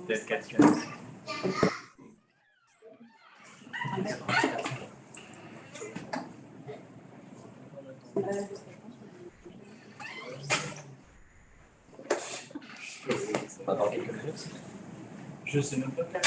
Peut-être 4. Je sais même pas quel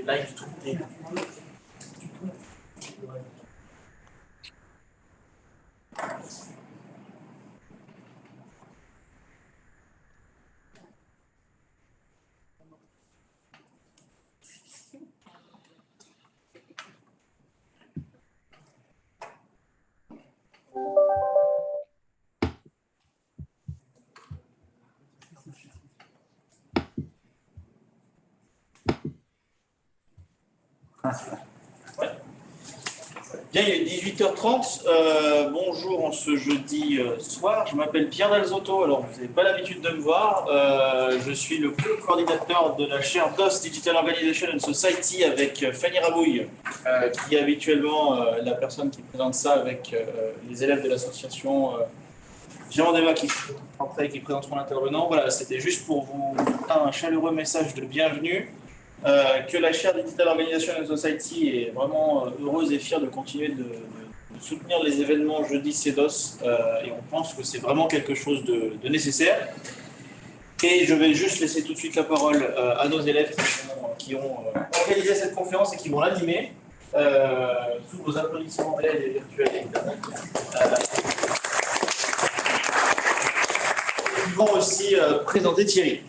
live tourné. Bien, il est 18h30. Bonjour en ce jeudi soir. Je m'appelle Pierre Dalzotto. Alors, vous n'avez pas l'habitude de me voir. Je suis le co-coordinateur de la chaire DOS Digital Organization and Society avec Fanny Rabouille, qui est habituellement la personne qui présente ça avec les élèves de l'association Jean Débat qui qui présenteront l'intervenant. Voilà, c'était juste pour vous faire un chaleureux message de bienvenue. Que la chaire Digital Organization and Society est vraiment heureuse et fière de continuer de soutenir les événements jeudi CEDOS et on pense que c'est vraiment quelque chose de nécessaire. Et je vais juste laisser tout de suite la parole à nos élèves qui ont organisé cette conférence et qui vont l'animer sous vos applaudissements réels et virtuels évidemment. Ils vont aussi présenter Thierry.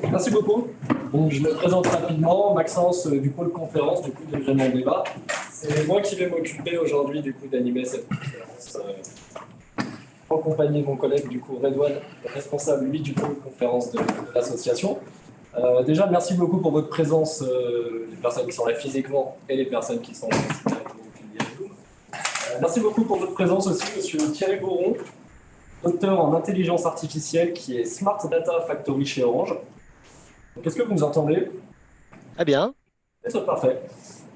Merci beaucoup. Donc, je me présente rapidement, Maxence du pôle conférence du coup de Jean Débat. C'est moi qui vais m'occuper aujourd'hui du coup d'animer cette conférence en compagnie de mon collègue du coup Redouane, responsable lui du pôle conférence de l'association. Déjà, merci beaucoup pour votre présence, les personnes qui sont là physiquement et les personnes qui sont là directement. Merci beaucoup pour votre présence aussi, monsieur Thierry Bourron, docteur en intelligence artificielle qui est Smart Data Factory chez Orange. Est-ce que vous nous entendez? Très bien. C'est parfait.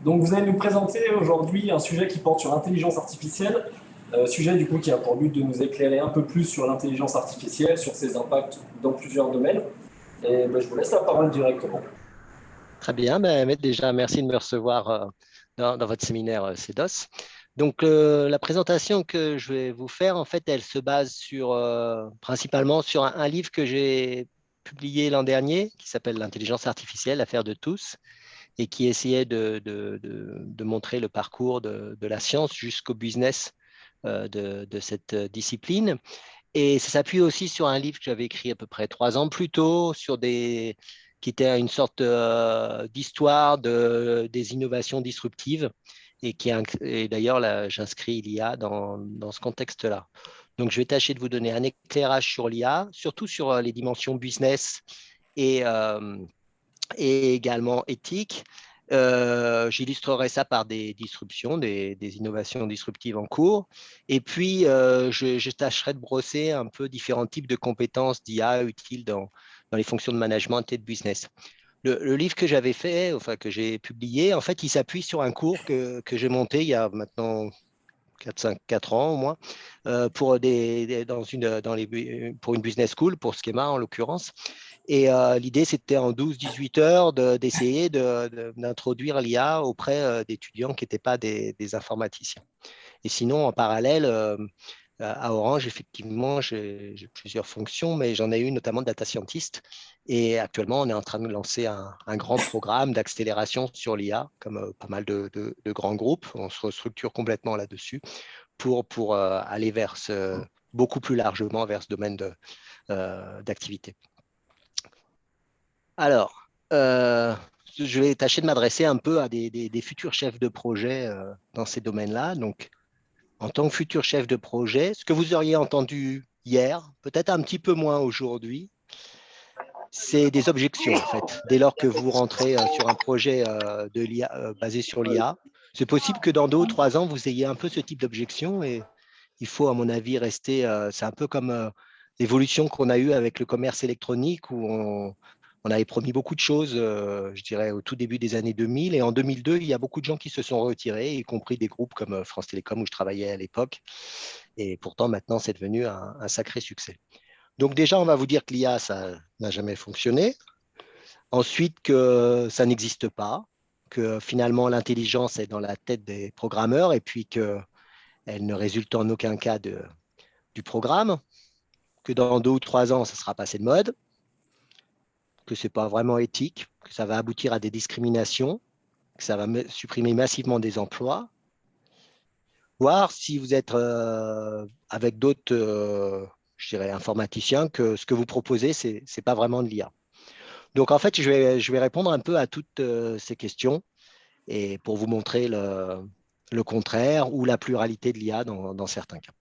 Donc, vous allez nous présenter aujourd'hui un sujet qui porte sur l'intelligence artificielle, sujet du coup qui a pour but de nous éclairer un peu plus sur l'intelligence artificielle, sur ses impacts dans plusieurs domaines. Et je vous laisse la parole directement. Très bien. Déjà, merci de me recevoir dans votre séminaire CEDOS. Donc, la présentation que je vais vous faire, en fait, elle se base principalement sur un livre que j'ai publié l'an dernier, qui s'appelle L'intelligence artificielle, l'affaire de tous, et qui essayait de montrer le parcours de la science jusqu'au business de cette discipline. Et ça s'appuie aussi sur un livre que j'avais écrit à peu près 3 ans plus tôt, qui était une sorte d'histoire des innovations disruptives, et d'ailleurs, j'inscris l'IA dans ce contexte-là. Donc, je vais tâcher de vous donner un éclairage sur l'IA, surtout sur les dimensions business et également éthique. J'illustrerai ça par des disruptions, des innovations disruptives en cours. Et puis, je tâcherai de brosser un peu différents types de compétences d'IA utiles dans les fonctions de management et de business. Le livre que j'avais fait, que j'ai publié, en fait, il s'appuie sur un cours que j'ai monté il y a maintenant 4 ans au moins, pour pour une business school, pour Schema en l'occurrence. Et l'idée, c'était en 12-18 heures d'essayer d'introduire l'IA auprès d'étudiants qui n'étaient pas des informaticiens. Et sinon, en parallèle, à Orange, effectivement, j'ai plusieurs fonctions, mais j'en ai une notamment de data scientist. Et actuellement, on est en train de lancer un grand programme d'accélération sur l'IA, comme pas mal de grands groupes. On se restructure complètement là-dessus pour aller beaucoup plus largement vers ce domaine d'activité. Alors, je vais tâcher de m'adresser un peu à des futurs chefs de projet dans ces domaines-là. Donc, en tant que futur chef de projet, ce que vous auriez entendu hier, peut-être un petit peu moins aujourd'hui, c'est des objections, en fait. Dès lors que vous rentrez sur un projet de l'IA, basé sur l'IA, c'est possible que dans 2 ou 3 ans, vous ayez un peu ce type d'objection et il faut, à mon avis, rester… c'est un peu comme l'évolution qu'on a eue avec le commerce électronique où on avait promis beaucoup de choses, je dirais, au tout début des années 2000. Et en 2002, il y a beaucoup de gens qui se sont retirés, y compris des groupes comme France Télécom où je travaillais à l'époque. Et pourtant, maintenant, c'est devenu un sacré succès. Donc déjà, on va vous dire que l'IA, ça n'a jamais fonctionné. Ensuite, que ça n'existe pas, que finalement, l'intelligence est dans la tête des programmeurs et puis qu'elle ne résulte en aucun cas du programme, que dans 2 ou 3 ans, ça sera passé de mode, que ce n'est pas vraiment éthique, que ça va aboutir à des discriminations, que ça va supprimer massivement des emplois, voire si vous êtes avec d'autres, je dirais, informaticiens, que ce que vous proposez, ce n'est pas vraiment de l'IA. Donc, en fait, je vais répondre un peu à toutes ces questions et pour vous montrer le contraire ou la pluralité de l'IA dans certains cas.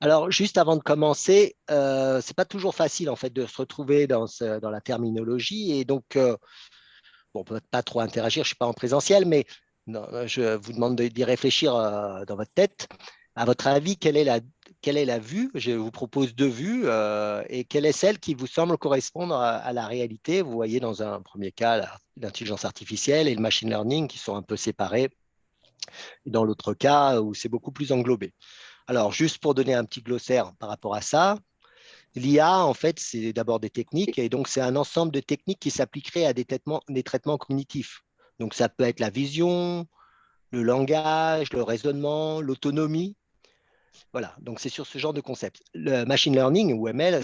Alors, juste avant de commencer, ce n'est pas toujours facile en fait, de se retrouver dans la terminologie et donc, bon, on ne peut pas trop interagir, je ne suis pas en présentiel, mais non, je vous demande d'y réfléchir dans votre tête. À votre avis, quelle est la vue? Je vous propose 2 vues et quelle est celle qui vous semble correspondre à la réalité? Vous voyez dans un premier cas l'intelligence artificielle et le machine learning qui sont un peu séparés, et dans l'autre cas où c'est beaucoup plus englobé. Alors, juste pour donner un petit glossaire par rapport à ça, l'IA, en fait, c'est d'abord des techniques et donc c'est un ensemble de techniques qui s'appliqueraient à des traitements cognitifs. Donc, ça peut être la vision, le langage, le raisonnement, l'autonomie. Voilà, donc c'est sur ce genre de concept. Le machine learning ou ML,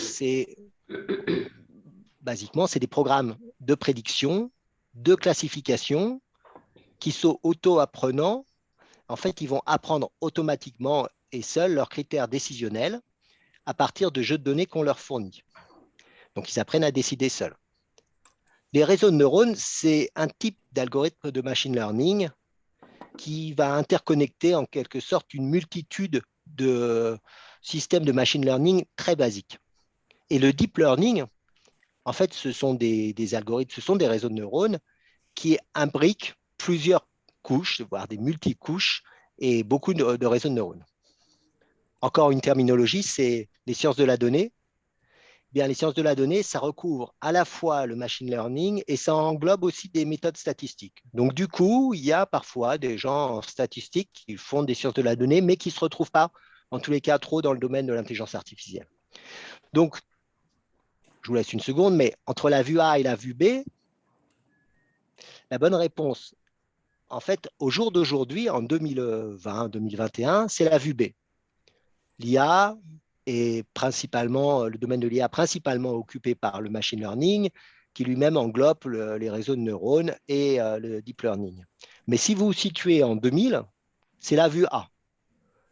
basiquement, c'est des programmes de prédiction, de classification qui sont auto-apprenants. En fait, ils vont apprendre automatiquement et seuls leurs critères décisionnels à partir de jeux de données qu'on leur fournit. Donc, ils apprennent à décider seuls. Les réseaux de neurones, c'est un type d'algorithme de machine learning qui va interconnecter en quelque sorte une multitude de systèmes de machine learning très basiques. Et le deep learning, en fait, ce sont des algorithmes, ce sont des réseaux de neurones qui imbriquent plusieurs couches, voire des multicouches, et beaucoup de réseaux de neurones. Encore une terminologie, c'est les sciences de la donnée. Bien, les sciences de la donnée, ça recouvre à la fois le machine learning et ça englobe aussi des méthodes statistiques. Donc, du coup, il y a parfois des gens en statistique qui font des sciences de la donnée, mais qui ne se retrouvent pas, en tous les cas, trop dans le domaine de l'intelligence artificielle. Donc, je vous laisse une seconde, mais entre la vue A et la vue B, la bonne réponse, en fait, au jour d'aujourd'hui, en 2020-2021, c'est la vue B. L'IA est principalement, le domaine de l'IA principalement occupé par le machine learning, qui lui-même englobe les réseaux de neurones et le deep learning. Mais si vous vous situez en 2000, c'est la vue A.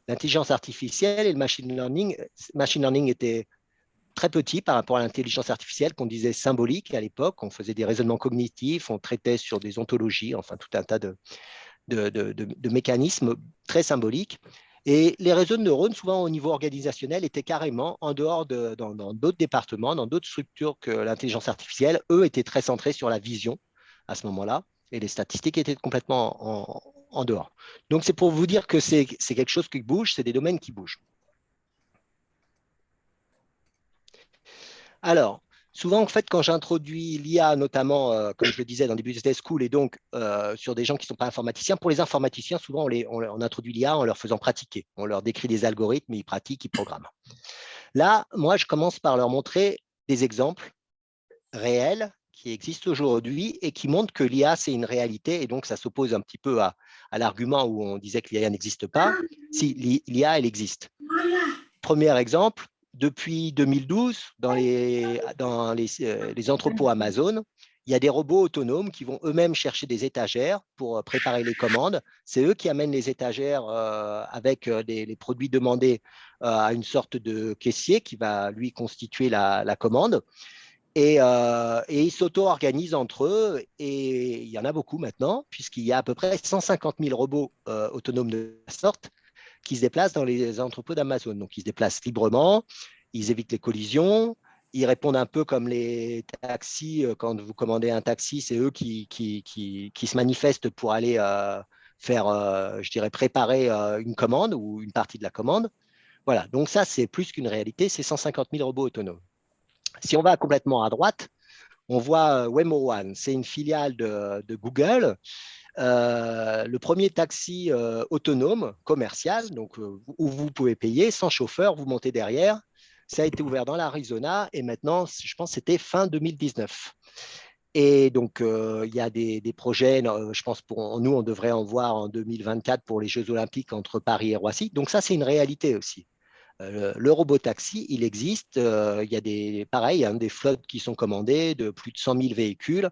L'intelligence artificielle et le machine learning était très petit par rapport à l'intelligence artificielle qu'on disait symbolique à l'époque. On faisait des raisonnements cognitifs, on traitait sur des ontologies, enfin tout un tas de mécanismes très symboliques. Et les réseaux de neurones, souvent au niveau organisationnel, étaient carrément en dehors dans d'autres départements, dans d'autres structures que l'intelligence artificielle. Eux étaient très centrés sur la vision à ce moment-là, et les statistiques étaient complètement en dehors. Donc, c'est pour vous dire que c'est quelque chose qui bouge, c'est des domaines qui bougent. Alors, Souvent, en fait, quand j'introduis l'IA, notamment, comme je le disais, dans des business schools et donc sur des gens qui ne sont pas informaticiens, pour les informaticiens, souvent, on introduit l'IA en leur faisant pratiquer. On leur décrit des algorithmes, ils pratiquent, ils programment. Là, moi, je commence par leur montrer des exemples réels qui existent aujourd'hui et qui montrent que l'IA, c'est une réalité. Et donc, ça s'oppose un petit peu à l'argument où on disait que l'IA n'existe pas. Si, l'IA, elle existe. Premier exemple, depuis 2012, dans les entrepôts Amazon, il y a des robots autonomes qui vont eux-mêmes chercher des étagères pour préparer les commandes. C'est eux qui amènent les étagères avec les produits demandés à une sorte de caissier qui va lui constituer la commande. Et ils s'auto-organisent entre eux, et il y en a beaucoup maintenant, puisqu'il y a à peu près 150 000 robots autonomes de la sorte qui se déplacent dans les entrepôts d'Amazon. Donc, ils se déplacent librement, ils évitent les collisions, ils répondent un peu comme les taxis. Quand vous commandez un taxi, c'est eux qui se manifestent pour aller faire, je dirais, préparer une commande ou une partie de la commande. Voilà, donc ça, c'est plus qu'une réalité, c'est 150 000 robots autonomes. Si on va complètement à droite, on voit Waymo One, c'est une filiale de Google, le premier taxi autonome commercial, donc où vous pouvez payer sans chauffeur, vous montez derrière. Ça a été ouvert dans l'Arizona et maintenant, je pense que c'était fin 2019. Et donc, il y a des projets, je pense pour nous, on devrait en voir en 2024 pour les Jeux Olympiques entre Paris et Roissy. Donc ça, c'est une réalité aussi. Le robotaxi, il existe. Il y a pareil, des flottes qui sont commandées de plus de 100 000 véhicules.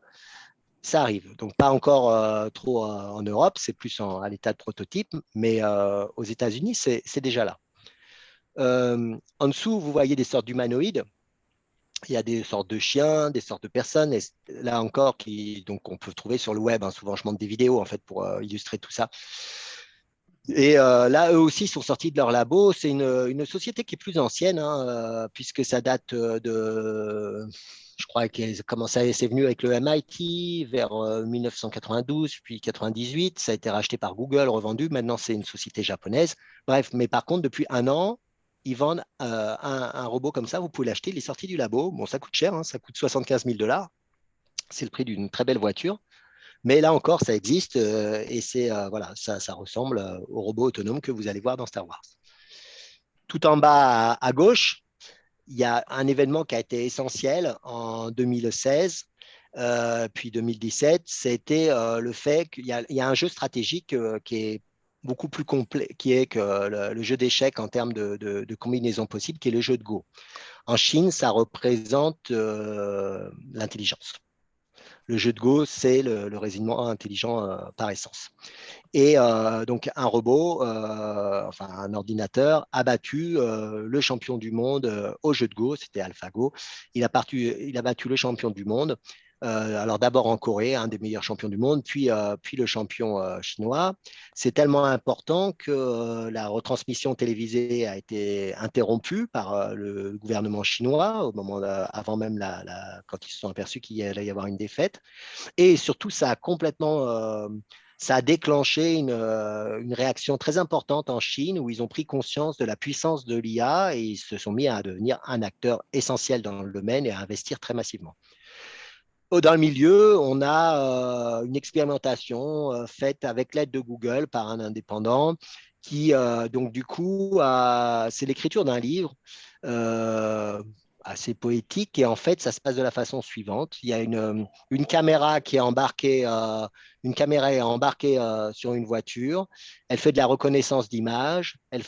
Ça arrive. Donc, pas encore trop en Europe, c'est plus à l'état de prototype, mais aux États-Unis, c'est déjà là. En dessous, vous voyez des sortes d'humanoïdes. Il y a des sortes de chiens, des sortes de personnes. Et là encore, donc on peut trouver sur le web. Hein, souvent, je montre des vidéos en fait pour illustrer tout ça. Et là, eux aussi sont sortis de leur labo. C'est une société qui est plus ancienne, hein, puisque ça date je crois que c'est venu avec le MIT vers 1992, puis 98. Ça a été racheté par Google, revendu. Maintenant, c'est une société japonaise. Bref, mais par contre, depuis un an, ils vendent un robot comme ça. Vous pouvez l'acheter. Il est sorti du labo. Bon, ça coûte cher, hein, ça coûte 75 000 $. C'est le prix d'une très belle voiture. Mais là encore, ça existe et voilà, ça ressemble au robot autonome que vous allez voir dans Star Wars. Tout en bas à gauche, il y a un événement qui a été essentiel en 2016, puis 2017. C'était le fait qu'il y a un jeu stratégique qui est beaucoup plus complet, qui est que le jeu d'échecs en termes de combinaisons possibles, qui est le jeu de Go. En Chine, ça représente l'intelligence. Le jeu de Go, c'est le raisonnement intelligent par essence. Et donc, un robot, enfin un ordinateur, a battu le champion du monde au jeu de Go, c'était AlphaGo. Il a battu le champion du monde. Alors d'abord en Corée, un des meilleurs champions du monde, puis le champion chinois. C'est tellement important que la retransmission télévisée a été interrompue par le gouvernement chinois au moment avant même quand ils se sont aperçus qu'il allait y avoir une défaite. Et surtout, ça a complètement ça a déclenché une réaction très importante en Chine où ils ont pris conscience de la puissance de l'IA et ils se sont mis à devenir un acteur essentiel dans le domaine et à investir très massivement. Dans le milieu, on a une expérimentation faite avec l'aide de Google par un indépendant qui, donc du coup, c'est l'écriture d'un livre assez poétique et en fait, ça se passe de la façon suivante. Il y a une caméra qui est embarquée, sur une voiture. Elle fait de la reconnaissance d'images. Elle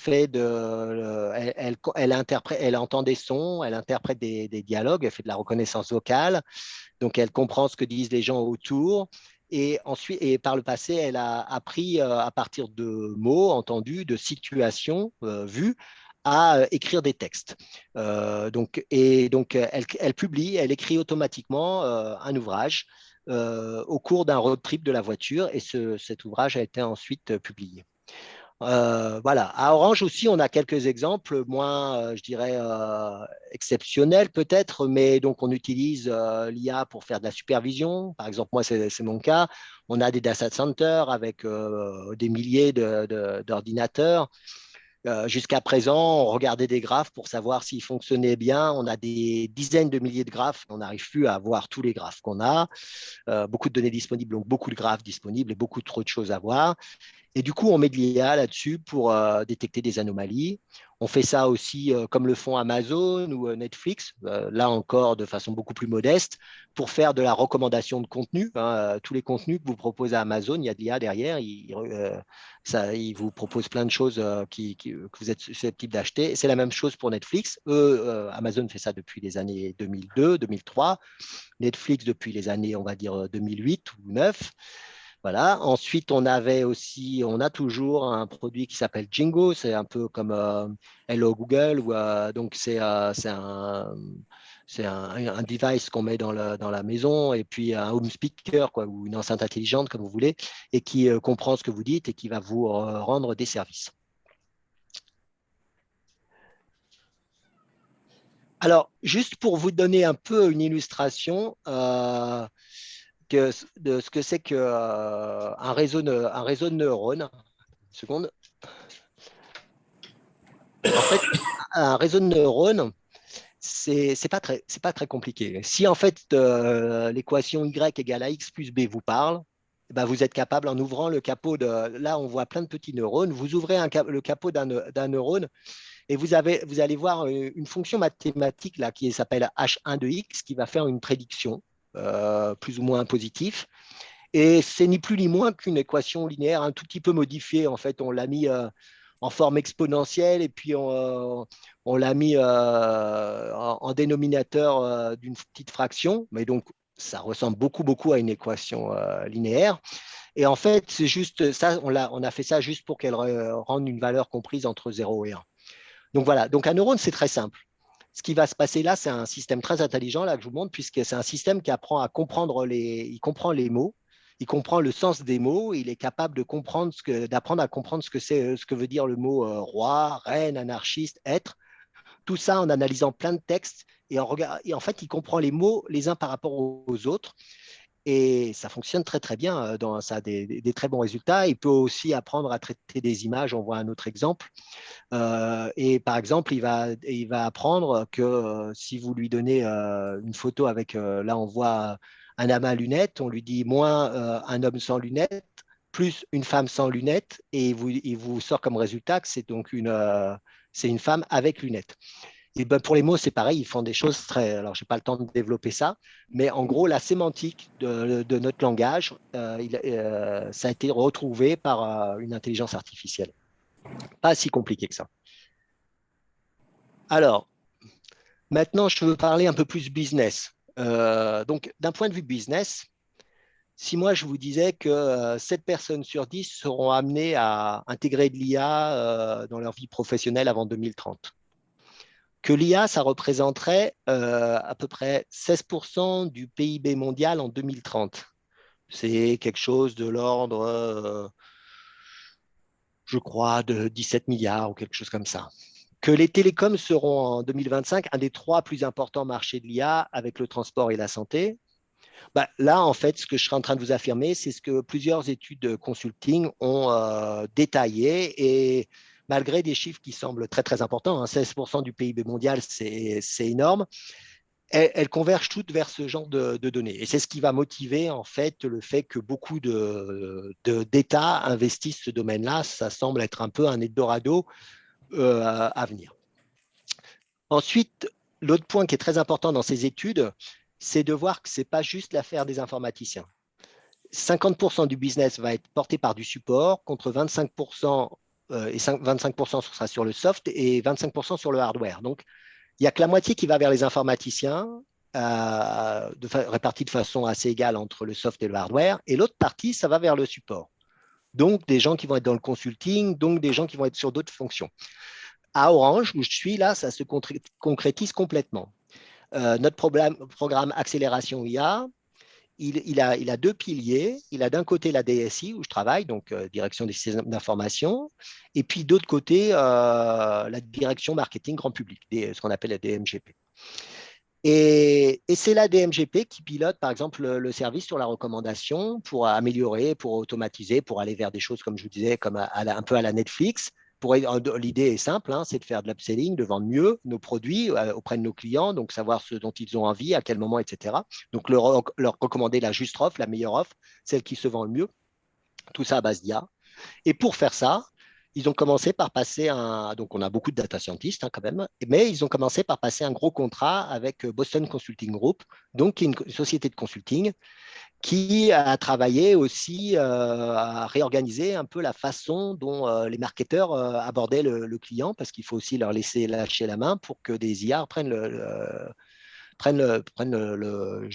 entend des sons, elle interprète des dialogues, elle fait de la reconnaissance vocale. Donc, elle comprend ce que disent les gens autour. Et ensuite, et par le passé, elle a appris à partir de mots entendus, de situations vues, à écrire des textes. Donc, elle publie, elle écrit automatiquement un ouvrage au cours d'un road trip de la voiture et cet ouvrage a été ensuite publié. Voilà. À Orange aussi, on a quelques exemples moins, je dirais, exceptionnels peut-être, mais donc on utilise l'IA pour faire de la supervision. Par exemple, moi, c'est mon cas. On a des data centers avec des milliers d'ordinateurs. Jusqu'à présent, on regardait des graphes pour savoir s'ils fonctionnaient bien. On a des dizaines de milliers de graphes. On n'arrive plus à voir tous les graphes qu'on a. Beaucoup de données disponibles, donc beaucoup de graphes disponibles et beaucoup trop de choses à voir. Et du coup, on met de l'IA là-dessus pour détecter des anomalies. On fait ça aussi comme le font Amazon ou Netflix, là encore de façon beaucoup plus modeste, pour faire de la recommandation de contenu. Tous les contenus que vous proposez à Amazon, il y a de l'IA derrière. Il vous propose plein de choses que vous êtes susceptible d'acheter. C'est la même chose pour Netflix. Amazon fait ça depuis les années 2002, 2003. Netflix depuis les années, on va dire, 2008 ou 2009. Voilà. Ensuite, on a toujours un produit qui s'appelle Jingo. C'est un peu comme Hello Google. Donc, c'est un device qu'on met dans la maison et puis un home speaker, quoi, ou une enceinte intelligente, comme vous voulez, et qui comprend ce que vous dites et qui va vous rendre des services. Alors, juste pour vous donner un peu une illustration, de ce que c'est qu'un réseau de neurones. Une seconde. En fait, un réseau de neurones, c'est pas très compliqué. Si en fait l'équation y égale à x plus b vous parle, ben vous êtes capable, en ouvrant le capot là on voit plein de petits neurones, vous ouvrez le capot d'un neurone et vous allez voir une fonction mathématique là qui s'appelle h1 de x qui va faire une prédiction plus ou moins positive. Et c'est ni plus ni moins qu'une équation linéaire un tout petit peu modifiée. En fait, on l'a mis en forme exponentielle et puis on l'a mis en dénominateur d'une petite fraction. Mais donc, ça ressemble beaucoup à une équation linéaire. Et en fait, c'est juste ça, on a fait ça juste pour qu'elle rende une valeur comprise entre 0 et 1. Donc voilà, donc un neurone, c'est très simple. Ce qui va se passer là, c'est un système très intelligent là, que je vous montre, puisque c'est un système qui apprend à comprendre il comprend les mots, il comprend le sens des mots, il est capable d'apprendre à comprendre ce que veut dire le mot roi, reine, anarchiste, être. Tout ça en analysant plein de textes et en fait, il comprend les mots les uns par rapport aux autres. Et ça fonctionne très bien, ça a des très bons résultats. Il peut aussi apprendre à traiter des images. On voit un autre exemple. Et par exemple, il va apprendre que si vous lui donnez une photo avec, là on voit un homme à lunettes, on lui dit moins un homme sans lunettes, plus une femme sans lunettes, et il vous sort comme résultat que c'est une femme avec lunettes. Et ben pour les mots, c'est pareil, ils font des choses alors, je n'ai pas le temps de développer ça, mais en gros, la sémantique de notre langage, ça a été retrouvé par une intelligence artificielle. Pas si compliqué que ça. Alors, maintenant, je veux parler un peu plus business. Donc, d'un point de vue business, si moi je vous disais que 7 personnes sur 10 seront amenées à intégrer de l'IA dans leur vie professionnelle avant 2030, que l'IA, ça représenterait à peu près 16% du PIB mondial en 2030. C'est quelque chose de l'ordre, je crois, de 17 milliards ou quelque chose comme ça. Que les télécoms seront en 2025 un des 3 plus importants marchés de l'IA avec le transport et la santé. Bah, là, en fait, ce que je suis en train de vous affirmer, c'est ce que plusieurs études de consulting ont détaillé. Et malgré des chiffres qui semblent très importants, 16% du PIB mondial, c'est énorme, elles convergent toutes vers ce genre de données. Et c'est ce qui va motiver, en fait, le fait que beaucoup d'États investissent ce domaine-là. Ça semble être un peu un Eldorado à venir. Ensuite, l'autre point qui est très important dans ces études, c'est de voir que ce n'est pas juste l'affaire des informaticiens. 50% du business va être porté par du support, contre 25%, et 25% sera sur le soft et 25% sur le hardware. Donc, il n'y a que la moitié qui va vers les informaticiens, répartie de façon assez égale entre le soft et le hardware, et l'autre partie, ça va vers le support. Donc, des gens qui vont être dans le consulting, donc des gens qui vont être sur d'autres fonctions. À Orange, où je suis là, ça se concrétise complètement. Notre programme Accélération IA, il a 2 piliers. Il a d'un côté la DSI, où je travaille, donc direction des systèmes d'information, et puis d'autre côté, la direction marketing grand public, ce qu'on appelle la DMGP. Et c'est la DMGP qui pilote, par exemple, le service sur la recommandation pour améliorer, pour automatiser, pour aller vers des choses, comme je vous disais, comme un peu à la Netflix, l'idée est simple, hein, c'est de faire de l'upselling, de vendre mieux nos produits auprès de nos clients, donc savoir ce dont ils ont envie, à quel moment, etc. Donc leur recommander la juste offre, la meilleure offre, celle qui se vend le mieux. Tout ça à base d'IA. Et pour faire ça, ils ont commencé par passer donc on a beaucoup de data scientists quand même, mais ils ont commencé par passer un gros contrat avec Boston Consulting Group, donc qui est une société de consulting qui a travaillé aussi à réorganiser un peu la façon dont les marketeurs abordaient le client, parce qu'il faut aussi leur laisser lâcher la main pour que des IA je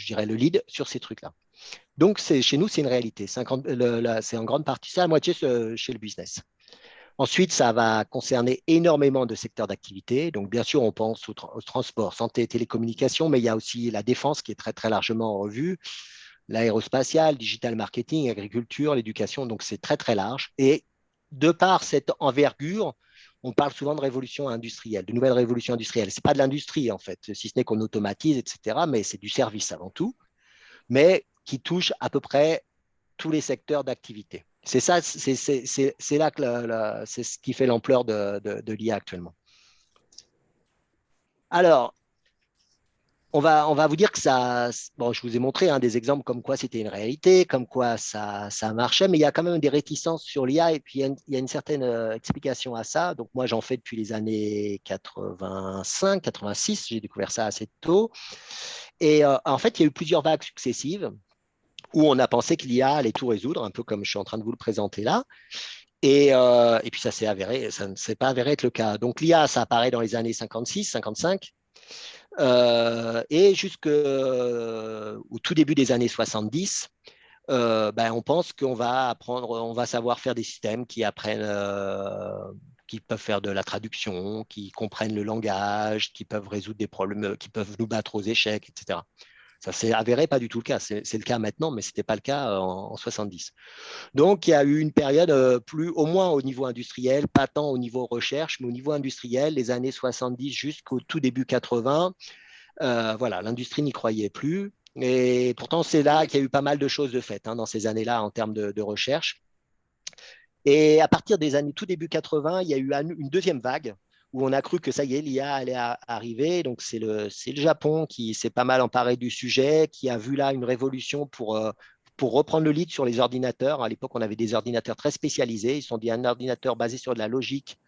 dirais, le lead sur ces trucs-là. Donc, chez nous, c'est une réalité. C'est en grande partie ça, à moitié chez le business. Ensuite, ça va concerner énormément de secteurs d'activité. Donc, bien sûr, on pense au transport, santé, télécommunications, mais il y a aussi la défense qui est très, très largement en revue, l'aérospatial, digital marketing, agriculture, l'éducation. Donc, c'est très, très large. Et de par cette envergure, on parle souvent de révolution industrielle, de nouvelles révolutions industrielles. Ce n'est pas de l'industrie, en fait, si ce n'est qu'on automatise, etc., mais c'est du service avant tout, mais qui touche à peu près tous les secteurs d'activité. C'est ça, c'est là que c'est ce qui fait l'ampleur de l'IA actuellement. Alors, on va vous dire que ça, bon, je vous ai montré des exemples comme quoi c'était une réalité, comme quoi ça marchait, mais il y a quand même des réticences sur l'IA et puis il y a une certaine explication à ça. Donc moi, j'en fais depuis les années 85, 86, j'ai découvert ça assez tôt. Et en fait, il y a eu plusieurs vagues successives où on a pensé que l'IA allait tout résoudre, un peu comme je suis en train de vous le présenter là. Et puis ça ne s'est pas avéré être le cas. Donc l'IA, ça apparaît dans les années 56, 55, et jusqu'au tout début des années 70, on pense qu'on va apprendre, on va savoir faire des systèmes qui apprennent, qui peuvent faire de la traduction, qui comprennent le langage, qui peuvent résoudre des problèmes, qui peuvent nous battre aux échecs, etc. Ça s'est avéré pas du tout le cas. C'est le cas maintenant, mais ce n'était pas le cas en 70. Donc, il y a eu une période au moins au niveau industriel, pas tant au niveau recherche, mais au niveau industriel, les années 70 jusqu'au tout début 80, voilà, l'industrie n'y croyait plus. Et pourtant, c'est là qu'il y a eu pas mal de choses de faites dans ces années-là en termes de recherche. Et à partir des années tout début 80, il y a eu une deuxième vague où on a cru que ça y est, l'IA allait arriver. Donc, c'est le Japon qui s'est pas mal emparé du sujet, qui a vu là une révolution pour reprendre le lead sur les ordinateurs. À l'époque, on avait des ordinateurs très spécialisés. Ils se sont dit un ordinateur basé sur de la logique,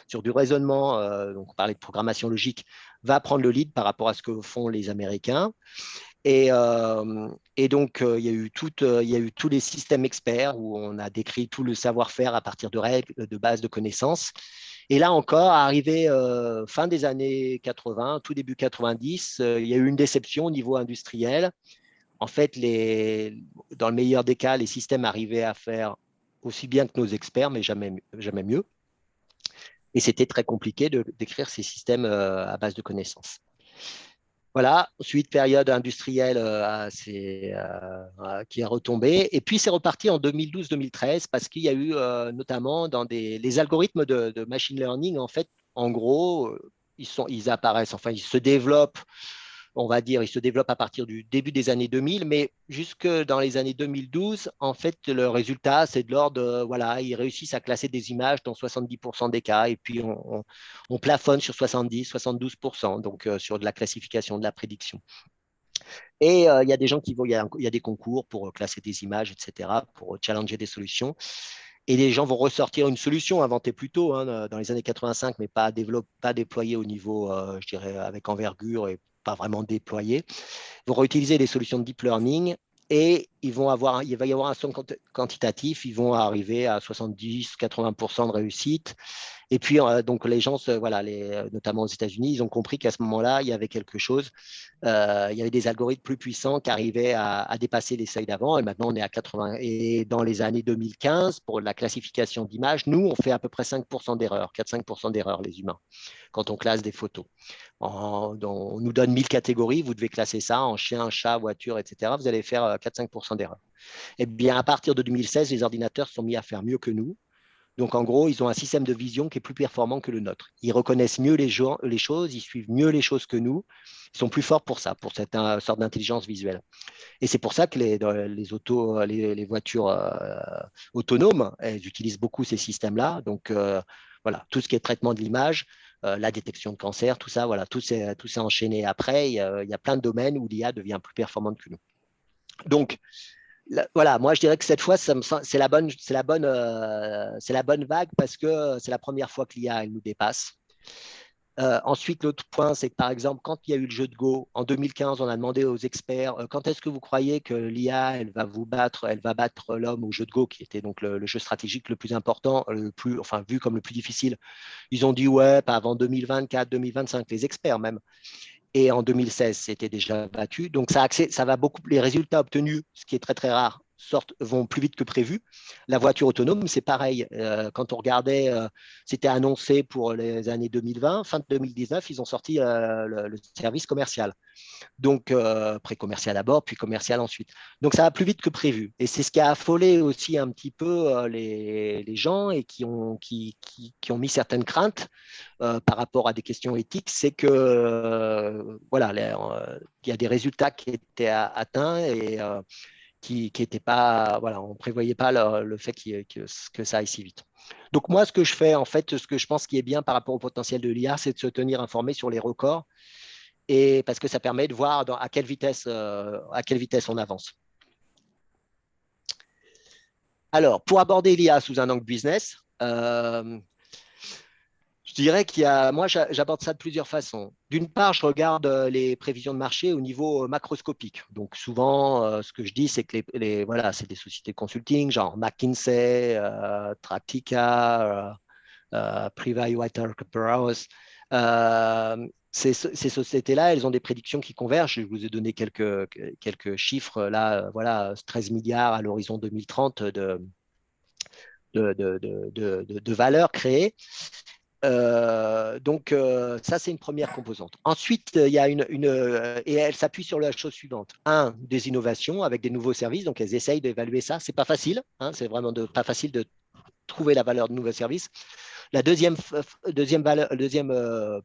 sur du raisonnement, donc on parlait de programmation logique, va prendre le lead par rapport à ce que font les Américains. Et donc, il y a eu tous les systèmes experts où on a décrit tout le savoir-faire à partir de règles, de bases de connaissances. Et là encore, arrivé fin des années 80, tout début 90, il y a eu une déception au niveau industriel. En fait, dans le meilleur des cas, les systèmes arrivaient à faire aussi bien que nos experts, mais jamais mieux. Et c'était très compliqué d'écrire ces systèmes à base de connaissances. Voilà, ensuite période industrielle qui a retombé. Et puis c'est reparti en 2012-2013 parce qu'il y a eu notamment dans les algorithmes de machine learning, en fait, en gros, ils apparaissent, enfin ils se développent, on va dire, ils se développent à partir du début des années 2000, mais jusque dans les années 2012, en fait, le résultat, c'est de l'ordre, voilà, ils réussissent à classer des images dans 70% des cas, et puis on plafonne sur 70, 72%, donc sur de la classification, de la prédiction. Et il y a des gens il y a des concours pour classer des images, etc., pour challenger des solutions. Et les gens vont ressortir une solution inventée plus tôt, dans les années 85, mais pas déployée au niveau, je dirais, avec envergure et pas vraiment déployée. Ils vont réutiliser des solutions de deep learning et il va y avoir un saut quantitatif. Ils vont arriver à 70-80% de réussite. Et puis, donc, les gens, voilà, notamment aux États-Unis, ils ont compris qu'à ce moment-là, il y avait quelque chose. Il y avait des algorithmes plus puissants qui arrivaient à dépasser les seuils d'avant. Et maintenant, on est à 80. Et dans les années 2015, pour la classification d'images, nous, on fait à peu près 5% d'erreurs, 4-5% d'erreurs, les humains, quand on classe des photos. On nous donne 1000 catégories, vous devez classer ça en chien, chat, voiture, etc. Vous allez faire 4-5% d'erreurs. Eh bien, à partir de 2016, les ordinateurs sont mis à faire mieux que nous. Donc, en gros, ils ont un système de vision qui est plus performant que le nôtre. Ils reconnaissent mieux les choses, ils suivent mieux les choses que nous. Ils sont plus forts pour ça, pour cette sorte d'intelligence visuelle. Et c'est pour ça que les voitures autonomes, elles utilisent beaucoup ces systèmes-là. Donc, voilà, tout ce qui est traitement de l'image, la détection de cancer, tout ça, voilà, tout s'est enchaîné après. Il y a plein de domaines où l'IA devient plus performante que nous. Donc, voilà, moi je dirais que cette fois, c'est la bonne vague parce que c'est la première fois que l'IA nous dépasse. Ensuite, l'autre point, c'est que par exemple, quand il y a eu le jeu de Go, en 2015, on a demandé aux experts quand est-ce que vous croyez que l'IA, elle va battre l'homme au jeu de Go, qui était donc le jeu stratégique le plus important, enfin vu comme le plus difficile. Ils ont dit ouais, pas avant 2024, 2025, les experts même. Et en 2016, c'était déjà battu. Donc, ça va beaucoup. Les résultats obtenus, ce qui est très, très rare, vont plus vite que prévu. La voiture autonome, c'est pareil. Quand on regardait, c'était annoncé pour les années 2020. Fin de 2019, ils ont sorti le service commercial. Donc, pré-commercial d'abord, puis commercial ensuite. Donc, ça va plus vite que prévu. Et c'est ce qui a affolé aussi un petit peu les gens et qui ont mis certaines craintes par rapport à des questions éthiques, c'est que voilà, il y a des résultats qui étaient atteints et qui n'étaient pas, voilà, on ne prévoyait pas le fait que ça aille si vite. Donc moi, ce que je fais, en fait, ce que je pense qui est bien par rapport au potentiel de l'IA, c'est de se tenir informé sur les records et parce que ça permet de voir à quelle vitesse on avance. Alors, pour aborder l'IA sous un angle business, je dirais moi, j'aborde ça de plusieurs façons. D'une part, je regarde les prévisions de marché au niveau macroscopique. Donc, souvent, ce que je dis, c'est que voilà, c'est des sociétés de consulting, genre McKinsey, Tractica, PricewaterhouseCoopers. Ces sociétés-là, elles ont des prédictions qui convergent. Je vous ai donné quelques chiffres là, voilà, 13 milliards à l'horizon 2030 de valeur créée. Donc, ça, c'est une première composante. Ensuite, il y a et elle s'appuie sur la chose suivante. Des innovations avec des nouveaux services. Donc, elles essayent d'évaluer ça. C'est pas facile. Hein, c'est vraiment pas facile de trouver la valeur de nouveaux services. La deuxième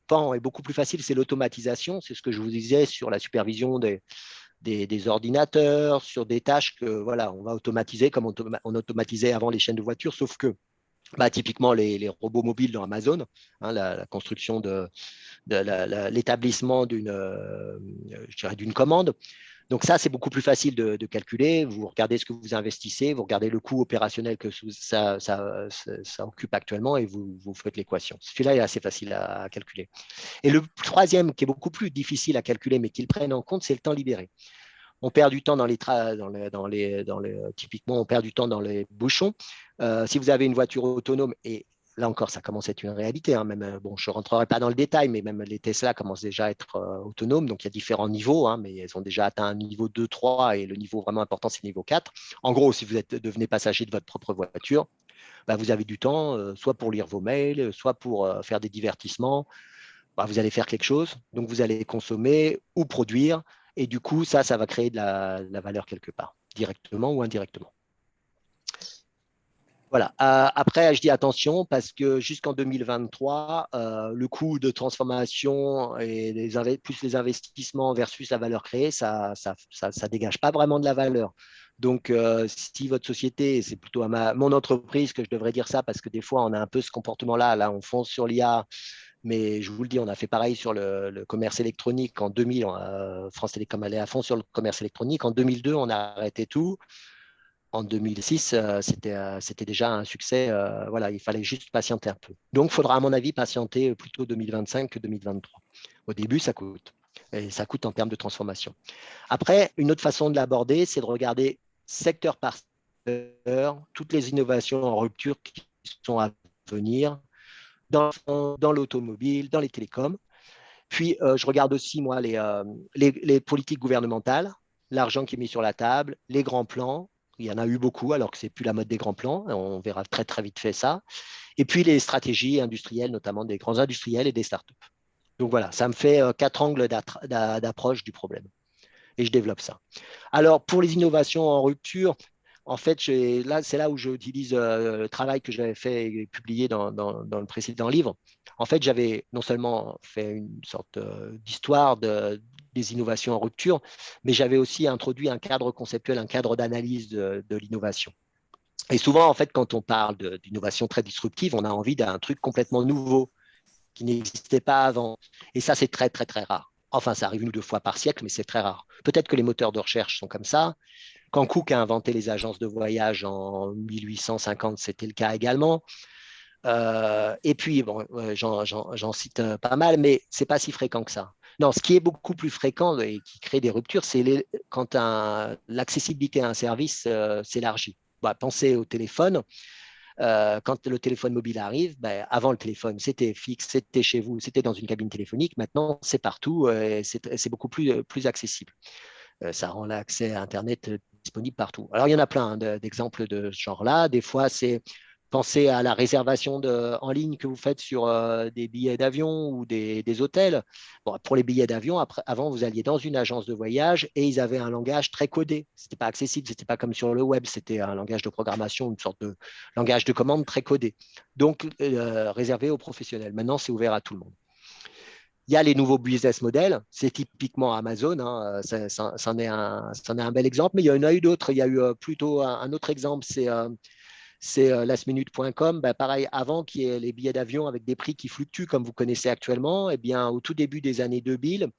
pan est beaucoup plus facile, c'est l'automatisation. C'est ce que je vous disais sur la supervision des ordinateurs, sur des tâches que voilà, on va automatiser comme on automatisait avant les chaînes de voitures, sauf que typiquement les robots mobiles dans Amazon, hein, la construction l'établissement d'une commande. Donc ça, c'est beaucoup plus facile de calculer. Vous regardez ce que vous investissez, vous regardez le coût opérationnel que ça occupe actuellement et vous faites l'équation. Celui-là est assez facile à calculer. Et le troisième, qui est beaucoup plus difficile à calculer, mais qu'ils prennent en compte, c'est le temps libéré. On perd du temps typiquement, on perd du temps dans les bouchons. Si vous avez une voiture autonome, et là encore, ça commence à être une réalité. Hein, même, bon, je ne rentrerai pas dans le détail, mais même les Tesla commencent déjà à être autonomes. Donc, il y a différents niveaux, hein, mais elles ont déjà atteint un niveau 2, 3, et le niveau vraiment important, c'est le niveau 4. En gros, si vous devenez passager de votre propre voiture, vous avez du temps, soit pour lire vos mails, soit pour faire des divertissements. Vous allez faire quelque chose, donc vous allez consommer ou produire. Et du coup, ça va créer de la valeur quelque part, directement ou indirectement. Voilà. Après, je dis attention parce que jusqu'en 2023, le coût de transformation et plus les investissements versus la valeur créée, ça dégage pas vraiment de la valeur. Donc, si votre société, c'est plutôt à mon entreprise que je devrais dire ça parce que des fois, on a un peu ce comportement-là. Là, on fonce sur l'IA. Mais je vous le dis, on a fait pareil sur le commerce électronique en 2000. France Télécom allait à fond sur le commerce électronique. En 2002, on a arrêté tout. En 2006, c'était déjà un succès. Voilà, il fallait juste patienter un peu. Donc, il faudra, à mon avis, patienter plutôt 2025 que 2023. Au début, ça coûte. Et ça coûte en termes de transformation. Après, une autre façon de l'aborder, c'est de regarder secteur par secteur, toutes les innovations en rupture qui sont à venir dans l'automobile, dans les télécoms. Puis, je regarde aussi, moi, les politiques gouvernementales, l'argent qui est mis sur la table, les grands plans. Il y en a eu beaucoup, alors que ce n'est plus la mode des grands plans. On verra très, très vite fait ça. Et puis, les stratégies industrielles, notamment des grands industriels et des startups. Donc, voilà, ça me fait 4 angles d'approche du problème. Et je développe ça. Alors, pour les innovations en rupture, en fait, c'est là où j'utilise le travail que j'avais fait et publié dans le précédent livre. En fait, j'avais non seulement fait une sorte d'histoire des innovations en rupture, mais j'avais aussi introduit un cadre conceptuel, un cadre d'analyse de l'innovation. Et souvent, en fait, quand on parle d'innovation très disruptive, on a envie d'un truc complètement nouveau qui n'existait pas avant. Et ça, c'est très, très, très rare. Enfin, ça arrive une ou deux fois par siècle, mais c'est très rare. Peut-être que les moteurs de recherche sont comme ça. Quand Cook a inventé les agences de voyage en 1850, c'était le cas également. Et puis, bon, j'en cite pas mal, mais ce n'est pas si fréquent que ça. Non, ce qui est beaucoup plus fréquent et qui crée des ruptures, c'est quand l'accessibilité à un service s'élargit. Bah, pensez au téléphone. Quand le téléphone mobile arrive, ben, avant le téléphone, c'était fixe, c'était chez vous, c'était dans une cabine téléphonique. Maintenant, c'est partout, c'est beaucoup plus accessible. Ça rend l'accès à Internet disponible partout. Alors, il y en a plein d'exemples de ce genre-là. Des fois, c'est penser à la réservation en ligne que vous faites sur des billets d'avion ou des hôtels. Bon, pour les billets d'avion, avant, vous alliez dans une agence de voyage et ils avaient un langage très codé. Ce n'était pas accessible, ce n'était pas comme sur le web, c'était un langage de programmation, une sorte de langage de commande très codé. Donc, réservé aux professionnels. Maintenant, c'est ouvert à tout le monde. Il y a les nouveaux business models, c'est typiquement Amazon, hein, c'en est un bel exemple, mais il y en a eu d'autres. Il y a eu plutôt un autre exemple, c'est lastminute.com. Ben, pareil, avant qu'il y ait les billets d'avion avec des prix qui fluctuent comme vous connaissez actuellement, eh bien, au tout début des années 2000,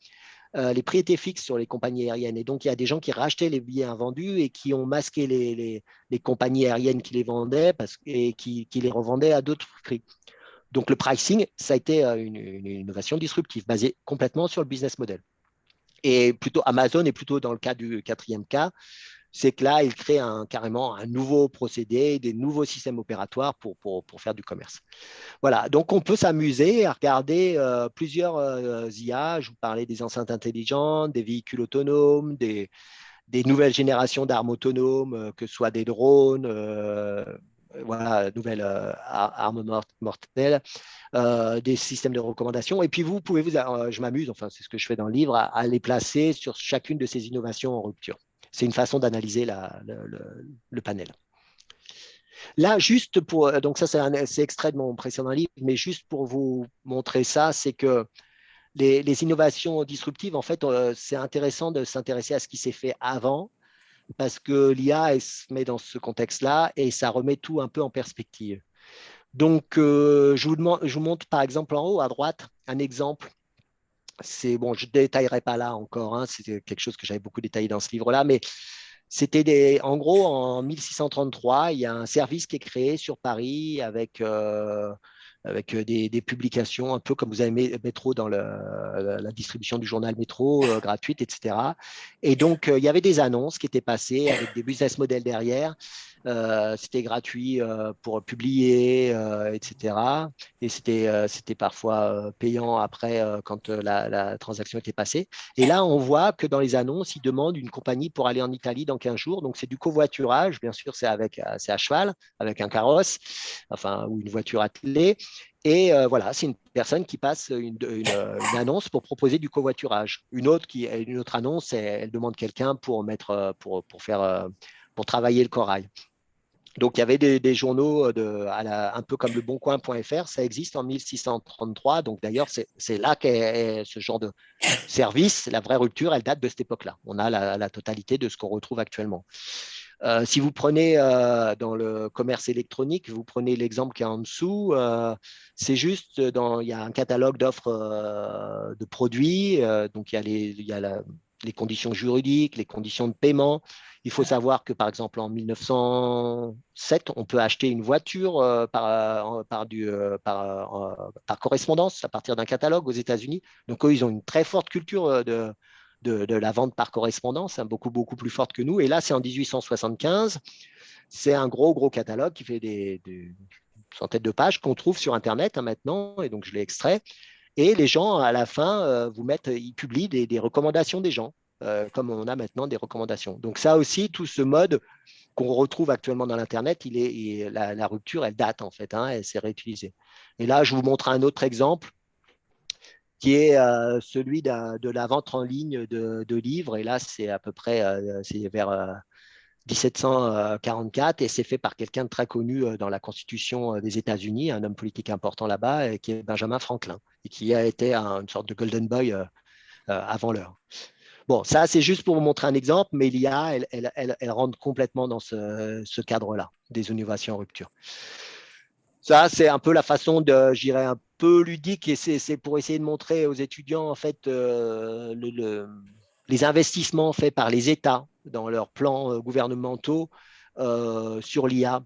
les prix étaient fixes sur les compagnies aériennes. Et donc, il y a des gens qui rachetaient les billets invendus et qui ont masqué les compagnies aériennes qui les vendaient et qui les revendaient à d'autres prix. Donc, le pricing, ça a été une innovation disruptive basée complètement sur le business model. Et plutôt Amazon est plutôt dans le cas du quatrième cas, c'est que là, il crée carrément un nouveau procédé, des nouveaux systèmes opératoires pour faire du commerce. Voilà, donc on peut s'amuser à regarder plusieurs IA. Je vous parlais des enceintes intelligentes, des véhicules autonomes, des nouvelles générations d'armes autonomes, que ce soit des drones, voilà, nouvelles armes mortelles, des systèmes de recommandation. Et puis vous pouvez, je m'amuse, enfin c'est ce que je fais dans le livre, à les placer sur chacune de ces innovations en rupture. C'est une façon d'analyser le panel. Là, juste pour, donc ça c'est extrait de mon précédent livre, mais juste pour vous montrer ça, c'est que les innovations disruptives, en fait, c'est intéressant de s'intéresser à ce qui s'est fait avant, parce que l'IA, elle se met dans ce contexte-là et ça remet tout un peu en perspective. Donc, je vous montre par exemple en haut à droite un exemple. C'est bon, je ne détaillerai pas là encore, hein, c'est quelque chose que j'avais beaucoup détaillé dans ce livre-là, mais en gros, en 1633, il y a un service qui est créé sur Paris avec des publications, un peu comme vous avez Métro dans la distribution du journal Métro, gratuite, etc. Et donc, il y avait des annonces qui étaient passées avec des business models derrière. C'était gratuit pour publier, etc. Et c'était parfois payant après quand la transaction était passée. Et là, on voit que dans les annonces, ils demandent une compagnie pour aller en Italie dans 15 jours. Donc, c'est du covoiturage. Bien sûr, c'est à cheval, avec un carrosse, enfin, ou une voiture attelée. Et voilà, c'est une personne qui passe une annonce pour proposer du covoiturage. Une autre annonce, elle demande quelqu'un pour pour travailler le corail. Donc, il y avait des journaux un peu comme le boncoin.fr, ça existe en 1633. Donc, d'ailleurs, c'est là qu'est ce genre de service, la vraie rupture, elle date de cette époque-là. On a la totalité de ce qu'on retrouve actuellement. Si vous prenez dans le commerce électronique, vous prenez l'exemple qui est en dessous, c'est juste, il y a un catalogue d'offres de produits, donc il y a les conditions juridiques, les conditions de paiement. Il faut savoir que, par exemple, en 1907, on peut acheter une voiture par correspondance à partir d'un catalogue aux États-Unis. Donc, eux, ils ont une très forte culture de la vente par correspondance, hein, beaucoup, beaucoup plus forte que nous. Et là, c'est en 1875. C'est un gros catalogue qui fait des centaines de pages qu'on trouve sur Internet, hein, maintenant. Et donc, je l'ai extrait. Et les gens, à la fin, ils publient des recommandations des gens, comme on a maintenant des recommandations. Donc, ça aussi, tout ce mode qu'on retrouve actuellement dans l'Internet, la rupture, elle date en fait, hein, elle s'est réutilisée. Et là, je vous montre un autre exemple qui est celui de la vente en ligne de livres. Et là, c'est à peu près c'est vers 1744 et c'est fait par quelqu'un de très connu dans la Constitution des États-Unis, un homme politique important là-bas, qui est Benjamin Franklin, et qui a été une sorte de golden boy avant l'heure. Bon, ça, c'est juste pour vous montrer un exemple, mais l'IA, elle rentre complètement dans ce cadre-là, des innovations en rupture. Ça, c'est un peu la façon de, je dirais, un peu ludique, et c'est pour essayer de montrer aux étudiants, en fait, les investissements faits par les États dans leurs plans gouvernementaux sur l'IA.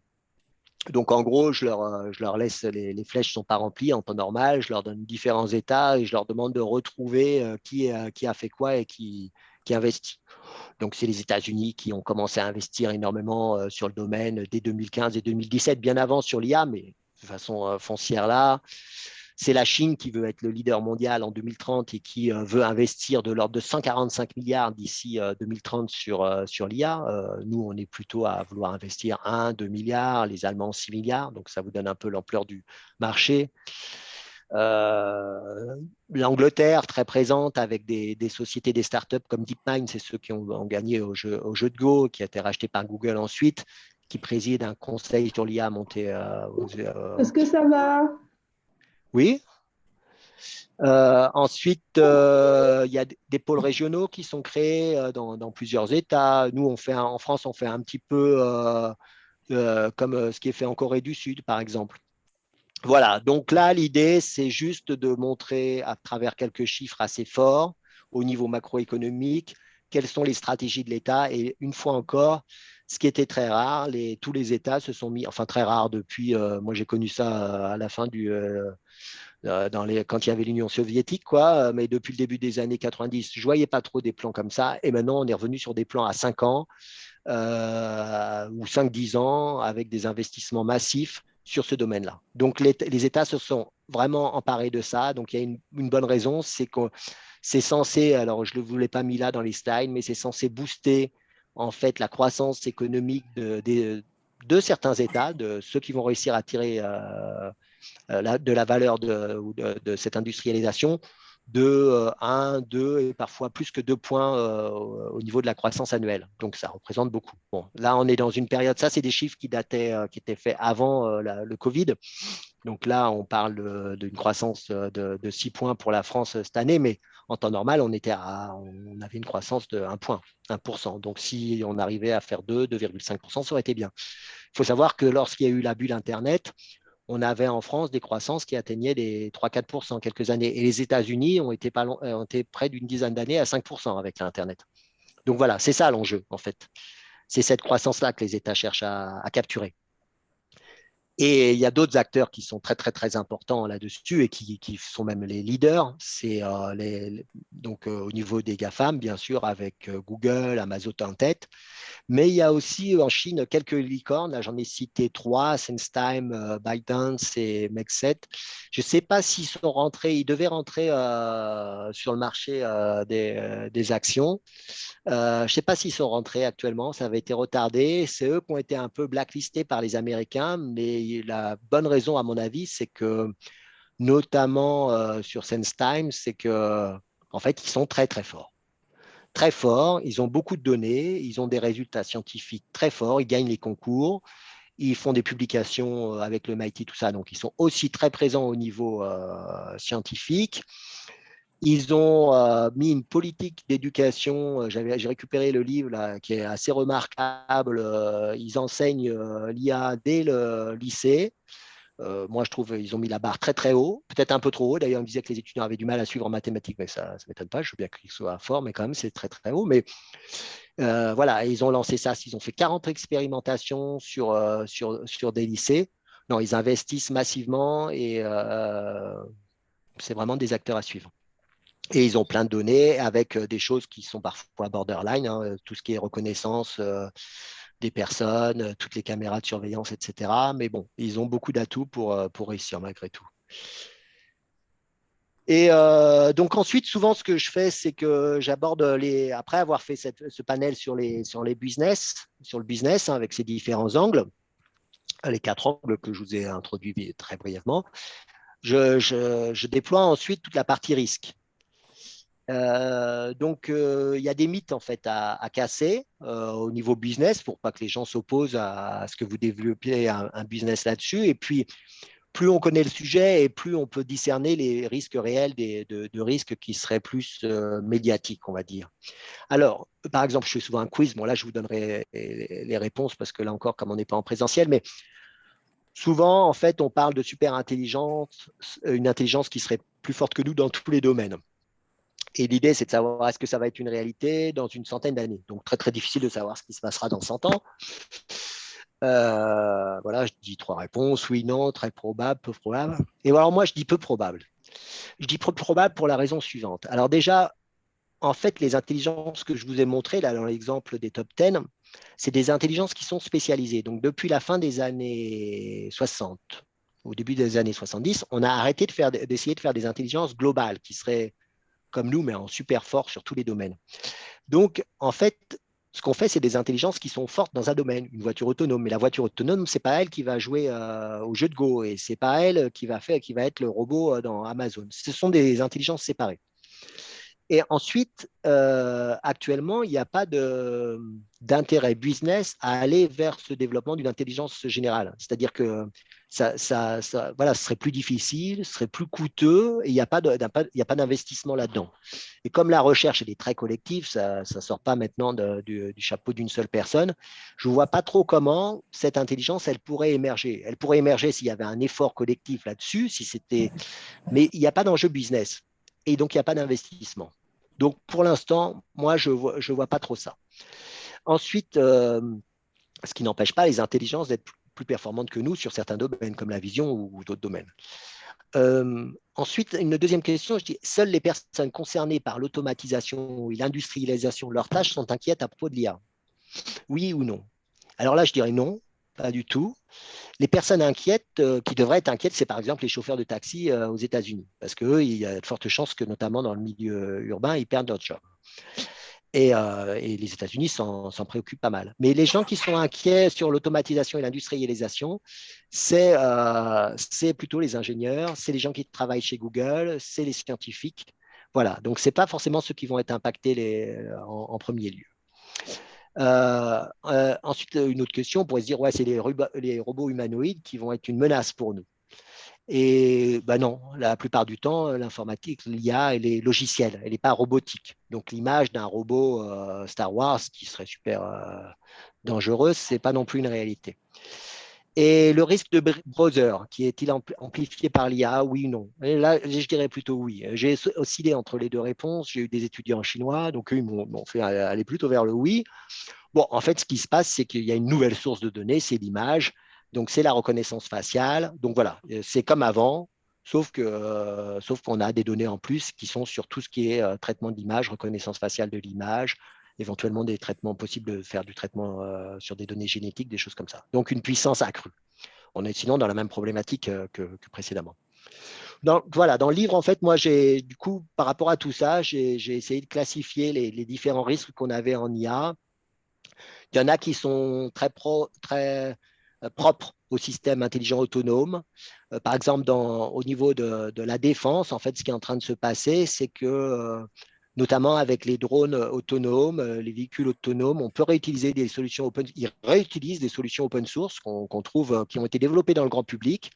Donc, en gros, je leur laisse, les flèches ne sont pas remplies en temps normal, je leur donne différents états et je leur demande de retrouver qui a fait quoi et qui investit. Donc, c'est les États-Unis qui ont commencé à investir énormément sur le domaine dès 2015 et 2017, bien avant sur l'IA, mais de façon foncière là. C'est la Chine qui veut être le leader mondial en 2030 et qui veut investir de l'ordre de 145 milliards d'ici 2030 sur l'IA. Nous, on est plutôt à vouloir investir 2 milliards, les Allemands 6 milliards, donc ça vous donne un peu l'ampleur du marché. L'Angleterre, très présente avec des sociétés, des startups comme DeepMind, c'est ceux qui ont gagné au jeu de Go, qui a été racheté par Google ensuite, qui préside un conseil sur l'IA monté Est-ce que ça va? Oui. Ensuite, il y a des pôles régionaux qui sont créés dans plusieurs États. Nous, en France, on fait un petit peu comme ce qui est fait en Corée du Sud, par exemple. Voilà, donc là, l'idée, c'est juste de montrer à travers quelques chiffres assez forts au niveau macroéconomique quelles sont les stratégies de l'État. Et une fois encore, ce qui était très rare, tous les États se sont mis, enfin très rare depuis, moi j'ai connu ça à la fin quand il y avait l'Union soviétique, quoi, mais depuis le début des années 90, je ne voyais pas trop des plans comme ça. Et maintenant, on est revenu sur des plans à 5 ans ou 5-10 ans avec des investissements massifs sur ce domaine-là. Donc, les États se sont vraiment emparés de ça. Donc, il y a une bonne raison, c'est que c'est censé, alors je ne vous l'ai pas mis là dans les slides, mais c'est censé booster en fait la croissance économique de certains États, de ceux qui vont réussir à tirer de la valeur de cette industrialisation de 1, 2 et parfois plus que 2 points au niveau de la croissance annuelle. Donc, ça représente beaucoup. Bon, là, on est dans une période, ça, c'est des chiffres qui dataient, qui étaient faits avant le Covid. Donc là, on parle d'une croissance de 6 points pour la France cette année, mais en temps normal, on avait une croissance de 1 point, 1%. Donc, si on arrivait à faire 2,5%, ça aurait été bien. Il faut savoir que lorsqu'il y a eu la bulle Internet, on avait en France des croissances qui atteignaient les 3-4% quelques années. Et les États-Unis ont été près d'une dizaine d'années à 5% avec l'Internet. Donc voilà, c'est ça l'enjeu, en fait. C'est cette croissance-là que les États cherchent à capturer. Et il y a d'autres acteurs qui sont très, très, très importants là-dessus et qui sont même les leaders. C'est donc au niveau des GAFAM, bien sûr, avec Google, Amazon en tête. Mais il y a aussi en Chine quelques licornes. Là, j'en ai cité 3, SenseTime, ByteDance et Mexet. Je ne sais pas s'ils sont rentrés, ils devaient rentrer sur le marché des actions. Je ne sais pas s'ils sont rentrés actuellement, ça avait été retardé. C'est eux qui ont été un peu blacklistés par les Américains, mais la bonne raison, à mon avis, c'est que, notamment sur SenseTime, c'est que, en fait, ils sont très, très forts. Très forts, ils ont beaucoup de données, ils ont des résultats scientifiques très forts, ils gagnent les concours, ils font des publications avec le MIT, tout ça, donc ils sont aussi très présents au niveau scientifique. Ils ont mis une politique d'éducation. J'ai récupéré le livre là, qui est assez remarquable. Ils enseignent l'IA dès le lycée. Moi, je trouve qu'ils ont mis la barre très très haut, peut-être un peu trop haut. D'ailleurs, on me disait que les étudiants avaient du mal à suivre en mathématiques, mais ça ne m'étonne pas. Je veux bien qu'ils soient forts, mais quand même, c'est très très haut. Mais voilà, ils ont lancé ça. Ils ont fait 40 expérimentations sur des lycées. Non, ils investissent massivement et c'est vraiment des acteurs à suivre. Et ils ont plein de données avec des choses qui sont parfois borderline, hein, tout ce qui est reconnaissance des personnes, toutes les caméras de surveillance, etc. Mais bon, ils ont beaucoup d'atouts pour réussir malgré tout. Et donc ensuite, souvent, ce que je fais, c'est que j'aborde après avoir fait ce panel sur le business, hein, avec ces différents angles, les 4 angles que je vous ai introduits très brièvement, je déploie ensuite toute la partie risque. Il y a des mythes en fait à casser au niveau business pour pas que les gens s'opposent à ce que vous développez un business là-dessus. Et puis, plus on connaît le sujet et plus on peut discerner les risques réels de risques qui seraient plus médiatiques, on va dire. Alors, par exemple, je fais souvent un quiz. Bon, là, je vous donnerai les réponses parce que là encore, comme on n'est pas en présentiel, mais souvent, en fait, on parle de super intelligence, une intelligence qui serait plus forte que nous dans tous les domaines. Et l'idée, c'est de savoir est-ce que ça va être une réalité dans une centaine d'années. Donc, très, très difficile de savoir ce qui se passera dans 100 ans. Voilà, je dis 3 réponses, oui, non, très probable, peu probable. Et alors, moi, je dis peu probable. Je dis peu probable pour la raison suivante. Alors déjà, en fait, les intelligences que je vous ai montrées là dans l'exemple des top 10, c'est des intelligences qui sont spécialisées. Donc, depuis la fin des années 60, au début des années 70, on a arrêté d'essayer de faire des intelligences globales qui seraient comme nous, mais en super fort sur tous les domaines. Donc, en fait, ce qu'on fait, c'est des intelligences qui sont fortes dans un domaine, une voiture autonome. Mais la voiture autonome, c'est pas elle qui va jouer au jeu de Go et c'est pas elle qui va être le robot dans Amazon. Ce sont des intelligences séparées. Et ensuite, actuellement, il n'y a pas d'intérêt business à aller vers ce développement d'une intelligence générale. C'est-à-dire que voilà, ce serait plus difficile, ce serait plus coûteux et il n'y a pas d'investissement là-dedans. Et comme la recherche elle est très collective, ça ne sort pas maintenant du chapeau d'une seule personne, je ne vois pas trop comment cette intelligence, elle pourrait émerger. Elle pourrait émerger s'il y avait un effort collectif là-dessus, mais il n'y a pas d'enjeu business. Et donc, il n'y a pas d'investissement. Donc, pour l'instant, moi, je ne vois pas trop ça. Ensuite, ce qui n'empêche pas les intelligences d'être plus performantes que nous sur certains domaines, comme la vision ou d'autres domaines. Ensuite, une deuxième question, je dis, seules les personnes concernées par l'automatisation et l'industrialisation de leurs tâches sont inquiètes à propos de l'IA. Oui ou non? Alors là, je dirais non, pas du tout. Les personnes inquiètes, qui devraient être inquiètes, c'est par exemple les chauffeurs de taxi aux États-Unis, parce qu'eux, il y a de fortes chances que, notamment dans le milieu urbain, ils perdent leur job. Et les États-Unis s'en préoccupent pas mal. Mais les gens qui sont inquiets sur l'automatisation et l'industrialisation, c'est plutôt les ingénieurs, c'est les gens qui travaillent chez Google, c'est les scientifiques. Voilà, donc ce n'est pas forcément ceux qui vont être impactés en premier lieu. Ensuite, une autre question, on pourrait se dire, ouais, c'est les robots humanoïdes qui vont être une menace pour nous. Et ben non, la plupart du temps, l'informatique, l'IA, elle est logicielle, elle n'est pas robotique. Donc l'image d'un robot Star Wars qui serait super dangereux, ce n'est pas non plus une réalité. Et le risque de browser, qui est-il amplifié par l'IA, oui ou non? Et là, je dirais plutôt oui. J'ai oscillé entre les deux réponses. J'ai eu des étudiants chinois, donc eux, ils m'ont fait aller plutôt vers le oui. Bon, en fait, ce qui se passe, c'est qu'il y a une nouvelle source de données, c'est l'image. Donc, c'est la reconnaissance faciale. Donc, voilà, c'est comme avant, sauf qu'on a des données en plus qui sont sur tout ce qui est traitement d'image, reconnaissance faciale de l'image, éventuellement des traitements possibles de faire du traitement sur des données génétiques, des choses comme ça. Donc, une puissance accrue. On est sinon dans la même problématique que précédemment. Voilà, dans le livre, en fait, moi, du coup, par rapport à tout ça, j'ai essayé de classifier les différents risques qu'on avait en IA. Il y en a qui sont très propres au système intelligent autonome. Par exemple, au niveau de la défense, en fait, ce qui est en train de se passer, c'est que, notamment avec les drones autonomes, les véhicules autonomes, on peut réutiliser des solutions ils réutilisent des solutions open source qu'on trouve, qui ont été développées dans le grand public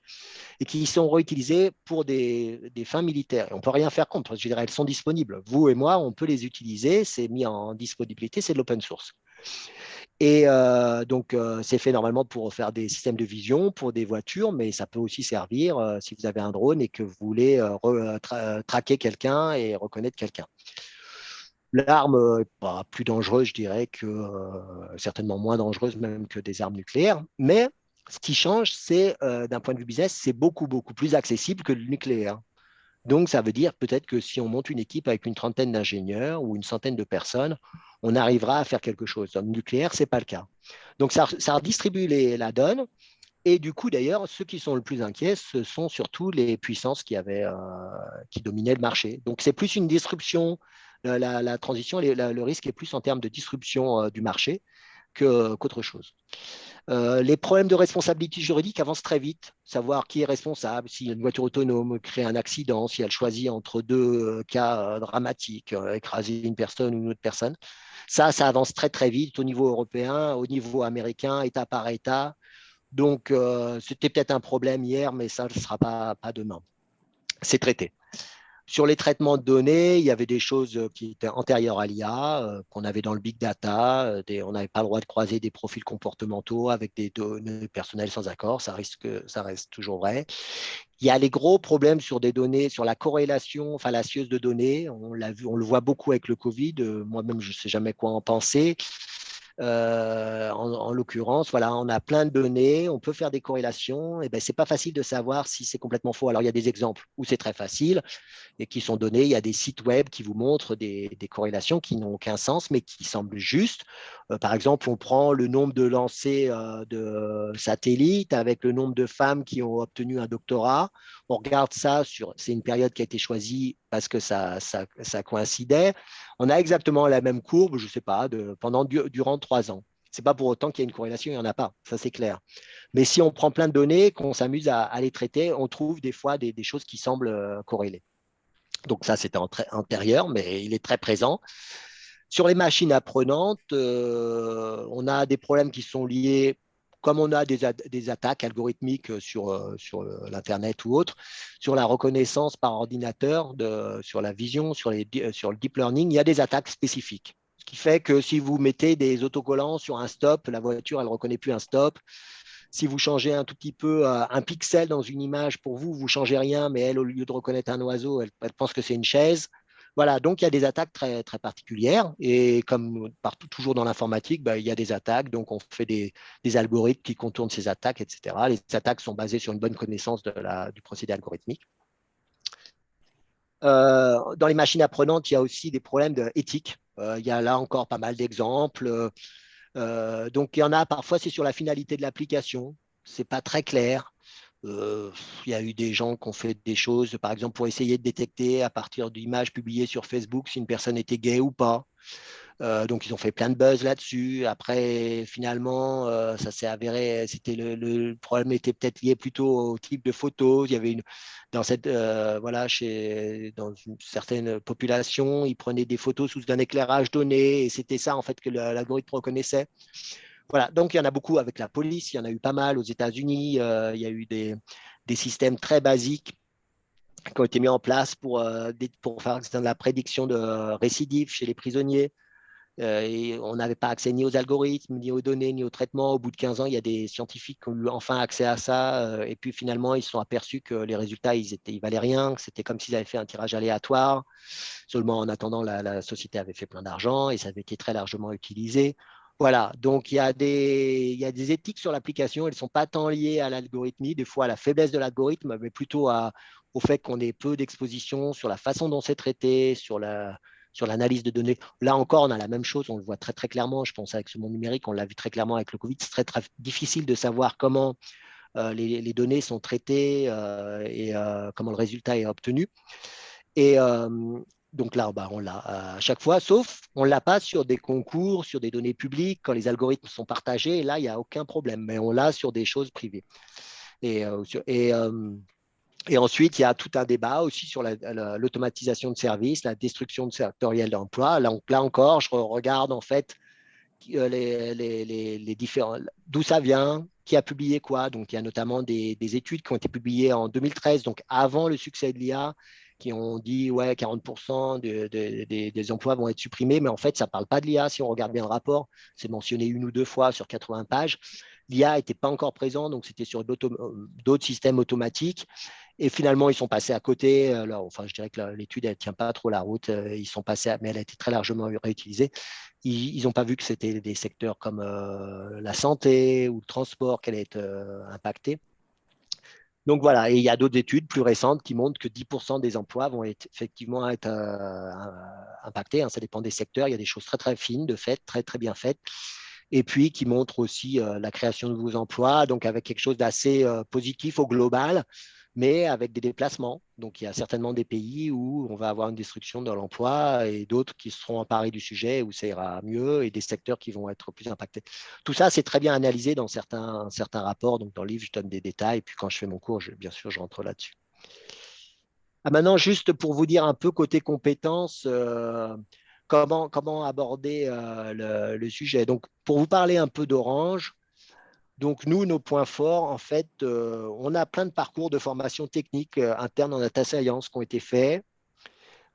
et qui sont réutilisées pour des fins militaires. Et on ne peut rien faire contre. Je dirais, elles sont disponibles. Vous et moi, on peut les utiliser. C'est mis en disponibilité, c'est de l'open source. Et c'est fait normalement pour faire des systèmes de vision pour des voitures, mais ça peut aussi servir si vous avez un drone et que vous voulez traquer quelqu'un et reconnaître quelqu'un. L'arme n'est pas plus dangereuse, je dirais, certainement moins dangereuse même que des armes nucléaires. Mais ce qui change, c'est d'un point de vue business, c'est beaucoup, beaucoup plus accessible que le nucléaire. Donc, ça veut dire peut-être que si on monte une équipe avec une trentaine d'ingénieurs ou une centaine de personnes, on arrivera à faire quelque chose. Dans le nucléaire, ce n'est pas le cas. Donc, ça redistribue la donne. Et du coup, d'ailleurs, ceux qui sont le plus inquiets, ce sont surtout les puissances qui dominaient le marché. Donc, c'est plus une disruption. La transition, le risque est plus en termes de disruption du marché qu'autre chose. Les problèmes de responsabilité juridique avancent très vite, savoir qui est responsable, si une voiture autonome crée un accident, si elle choisit entre deux cas dramatiques, écraser une personne ou une autre personne. Ça avance très très vite au niveau européen, au niveau américain, État par État. Donc, c'était peut-être un problème hier, mais ça ne sera pas demain. C'est traité. Sur les traitements de données, il y avait des choses qui étaient antérieures à l'IA, qu'on avait dans le big data. On n'avait pas le droit de croiser des profils comportementaux avec des données personnelles sans accord. Ça reste toujours vrai. Il y a les gros problèmes sur des données, sur la corrélation fallacieuse de données. On l'a vu, on le voit beaucoup avec le Covid. Moi-même, je ne sais jamais quoi en penser. En l'occurrence, voilà, on a plein de données, on peut faire des corrélations, et ben, c'est pas facile de savoir si c'est complètement faux. Alors, il y a des exemples où c'est très facile et qui sont donnés. Il y a des sites web qui vous montrent des corrélations qui n'ont aucun sens, mais qui semblent justes. Par exemple, on prend le nombre de lancers de satellites avec le nombre de femmes qui ont obtenu un doctorat. On regarde ça c'est une période qui a été choisie parce que ça coïncidait. On a exactement la même courbe, je ne sais pas, durant 3 ans. Ce n'est pas pour autant qu'il y a une corrélation, il n'y en a pas, ça c'est clair. Mais si on prend plein de données, qu'on s'amuse à les traiter, on trouve des fois des choses qui semblent corrélées. Donc ça, c'était antérieur, mais il est très présent. Sur les machines apprenantes, on a des problèmes qui sont liés, comme on a des attaques algorithmiques sur l'Internet ou autre, sur la reconnaissance par ordinateur, sur la vision, sur le deep learning, il y a des attaques spécifiques. Ce qui fait que si vous mettez des autocollants sur un stop, la voiture, elle ne reconnaît plus un stop. Si vous changez un tout petit peu un pixel dans une image, pour vous, vous ne changez rien, mais elle, au lieu de reconnaître un oiseau, elle pense que c'est une chaise. Voilà, donc il y a des attaques très, très particulières. Et comme partout, toujours dans l'informatique, il y a des attaques. Donc on fait des algorithmes qui contournent ces attaques, etc. Les attaques sont basées sur une bonne connaissance du procédé algorithmique. Dans les machines apprenantes, il y a aussi des problèmes éthiques. Il y a là encore pas mal d'exemples. Donc, il y en a parfois, c'est sur la finalité de l'application. Ce n'est pas très clair. Il y a eu des gens qui ont fait des choses, par exemple, pour essayer de détecter à partir d'images publiées sur Facebook si une personne était gay ou pas. Donc, ils ont fait plein de buzz là-dessus. Après, finalement, ça s'est avéré, le problème était peut-être lié plutôt au type de photos. Il y avait dans une certaine population, ils prenaient des photos sous un éclairage donné et c'était ça, en fait, que l'algorithme reconnaissait. Voilà, donc il y en a beaucoup avec la police, il y en a eu pas mal aux États-Unis. Il y a eu des systèmes très basiques qui ont été mis en place pour faire de la prédiction de récidive chez les prisonniers. Et on n'avait pas accès ni aux algorithmes, ni aux données, ni aux traitements. Au bout de 15 ans, il y a des scientifiques qui ont eu enfin accès à ça. Et puis finalement, ils se sont aperçus que les résultats, ils valaient rien, que c'était comme s'ils avaient fait un tirage aléatoire. Seulement, en attendant, la société avait fait plein d'argent et ça avait été très largement utilisé. Voilà, donc il y a des éthiques sur l'application. Elles ne sont pas tant liées à l'algorithmie, des fois à la faiblesse de l'algorithme, mais plutôt au fait qu'on ait peu d'exposition sur la façon dont c'est traité, sur l'analyse de données. Là encore, on a la même chose, on le voit très très clairement. Je pense avec ce monde numérique, on l'a vu très clairement avec le Covid. C'est très, très difficile de savoir comment les données sont traitées et comment le résultat est obtenu. Et donc là, on l'a à chaque fois, sauf on ne l'a pas sur des concours, sur des données publiques, quand les algorithmes sont partagés. Et là, il n'y a aucun problème, mais on l'a sur des choses privées. Et ensuite, il y a tout un débat aussi sur l'automatisation de services, la destruction sectorielle d'emplois. Là encore, je regarde en fait les différents, d'où ça vient, qui a publié quoi. Donc, il y a notamment des études qui ont été publiées en 2013, donc avant le succès de l'IA, qui ont dit ouais, 40% des emplois vont être supprimés, mais en fait, ça ne parle pas de l'IA. Si on regarde bien le rapport, c'est mentionné 1 ou 2 fois sur 80 pages. L'IA n'était pas encore présent, donc c'était sur d'autres systèmes automatiques. Et finalement, ils sont passés à côté. Alors, enfin, je dirais que l'étude, elle ne tient pas trop la route. Ils sont passés, mais elle a été très largement réutilisée. Ils n'ont pas vu que c'était des secteurs comme la santé ou le transport qui allaient être impactés. Donc voilà, et il y a d'autres études plus récentes qui montrent que 10% des emplois vont effectivement être impactés. Ça dépend des secteurs. Il y a des choses très, très fines de fait, très, très bien faites. Et puis qui montrent aussi la création de nouveaux emplois, donc avec quelque chose d'assez positif au global. mais avec des déplacements. Donc, il y a certainement des pays où on va avoir une destruction de l'emploi et d'autres qui seront emparés du sujet où ça ira mieux et des secteurs qui vont être plus impactés. Tout ça, c'est très bien analysé dans certains rapports. Donc, dans le livre, je donne des détails. Et puis, quand je fais mon cours, bien sûr, je rentre là-dessus. Maintenant, juste pour vous dire un peu côté compétences, comment aborder le sujet. Donc, pour vous parler un peu d'Orange, donc nous, nos points forts, en fait, on a plein de parcours de formation technique interne en data science qui ont été faits,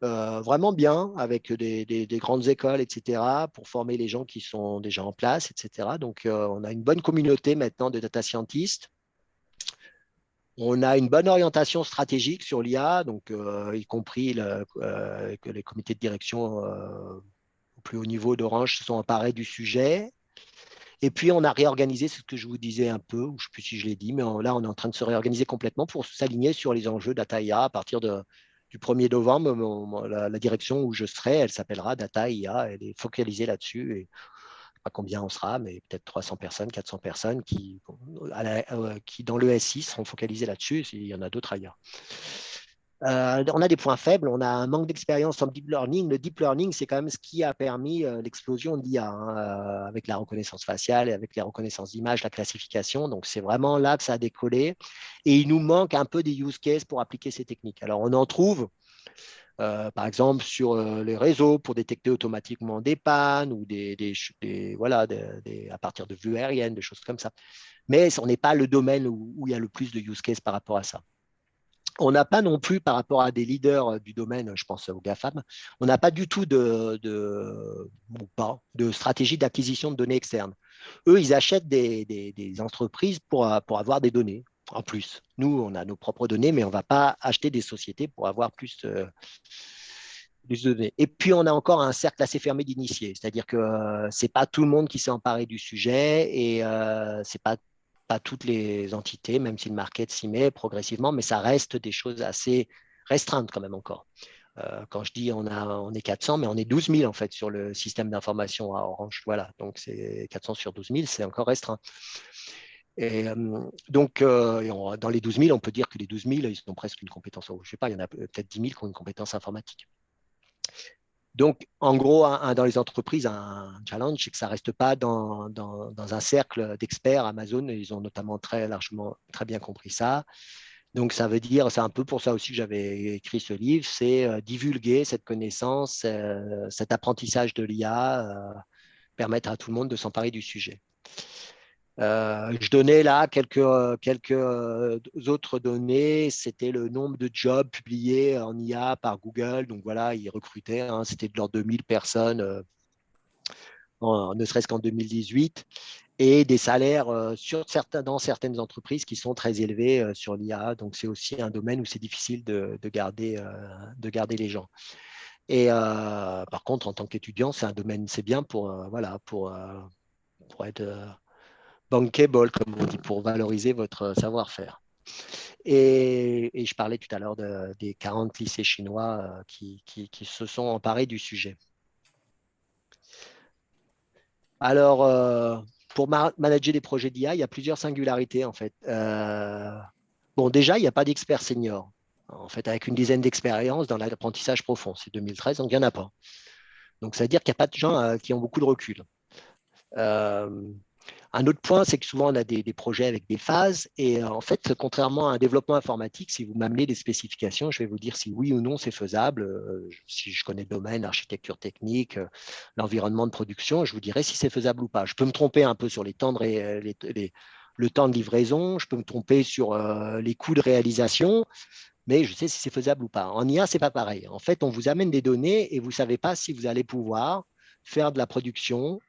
vraiment bien, avec des grandes écoles, etc., pour former les gens qui sont déjà en place, etc. Donc, on a une bonne communauté maintenant de data scientists. On a une bonne orientation stratégique sur l'IA, donc y compris que les comités de direction au plus haut niveau d'Orange se sont emparés du sujet. Et puis, on a réorganisé, c'est ce que je vous disais un peu, ou je ne sais plus si je l'ai dit, mais là, on est en train de se réorganiser complètement pour s'aligner sur les enjeux Data IA à partir du 1er novembre. La direction où je serai, elle s'appellera Data IA. Elle est focalisée là-dessus. Et je ne sais pas combien on sera, mais peut-être 300 personnes, 400 personnes qui dans le SI, seront focalisées là-dessus. Il y en a d'autres ailleurs. On a des points faibles, on a un manque d'expérience en deep learning. Le deep learning, c'est quand même ce qui a permis l'explosion de l'IA, avec la reconnaissance faciale, et avec les reconnaissances d'images, la classification. Donc, c'est vraiment là que ça a décollé. Et il nous manque un peu des use cases pour appliquer ces techniques. Alors, on en trouve, par exemple, sur les réseaux pour détecter automatiquement des pannes ou à partir de vues aériennes, des choses comme ça. Mais on n'est pas le domaine où il y a le plus de use cases par rapport à ça. On n'a pas non plus, par rapport à des leaders du domaine, je pense aux GAFAM, on n'a pas du tout de stratégie d'acquisition de données externes. Eux, ils achètent des entreprises pour avoir des données en plus. Nous, on a nos propres données, mais on ne va pas acheter des sociétés pour avoir plus de données. Et puis, on a encore un cercle assez fermé d'initiés, c'est-à-dire que ce n'est pas tout le monde qui s'est emparé du sujet et ce n'est pas toutes les entités, même si le market s'y met progressivement, mais ça reste des choses assez restreintes quand même encore. Quand je dis on est 400, mais on est 12 000 en fait sur le système d'information à Orange. Voilà, donc c'est 400 sur 12 000, c'est encore restreint. Et donc, dans les 12 000, on peut dire que les 12 000, ils ont presque une compétence, je ne sais pas, il y en a peut-être 10 000 qui ont une compétence informatique. Donc, en gros, dans les entreprises, un challenge, c'est que ça ne reste pas dans un cercle d'experts Amazon. Ils ont notamment très bien compris ça. Donc, ça veut dire, c'est un peu pour ça aussi que j'avais écrit ce livre, c'est divulguer cette connaissance, cet apprentissage de l'IA, permettre à tout le monde de s'emparer du sujet. Je donnais là quelques autres données. C'était le nombre de jobs publiés en IA par Google. Donc voilà, ils recrutaient. C'était de l'ordre de 1000 personnes, ne serait-ce qu'en 2018. Et des salaires dans certaines entreprises qui sont très élevés sur l'IA. Donc c'est aussi un domaine où c'est difficile de garder les gens. Et par contre, en tant qu'étudiant, c'est un domaine, c'est bien pour être bankable, comme on dit, pour valoriser votre savoir-faire. Et je parlais tout à l'heure des 40 lycées chinois qui se sont emparés du sujet. Alors, pour manager des projets d'IA, il y a plusieurs singularités en fait. Bon, déjà, il n'y a pas d'expert senior. En fait, avec une dizaine d'expériences dans l'apprentissage profond, c'est 2013, donc il n'y en a pas. Donc, ça veut dire qu'il n'y a pas de gens qui ont beaucoup de recul. Un autre point, c'est que souvent, on a des projets avec des phases. Et en fait, contrairement à un développement informatique, si vous m'amenez des spécifications, je vais vous dire si oui ou non c'est faisable. Si je connais le domaine, l'architecture technique, l'environnement de production, je vous dirai si c'est faisable ou pas. Je peux me tromper un peu sur le temps de livraison, je peux me tromper sur les coûts de réalisation, mais je sais si c'est faisable ou pas. En IA, ce n'est pas pareil. En fait, on vous amène des données et vous ne savez pas si vous allez pouvoir faire de la prédiction,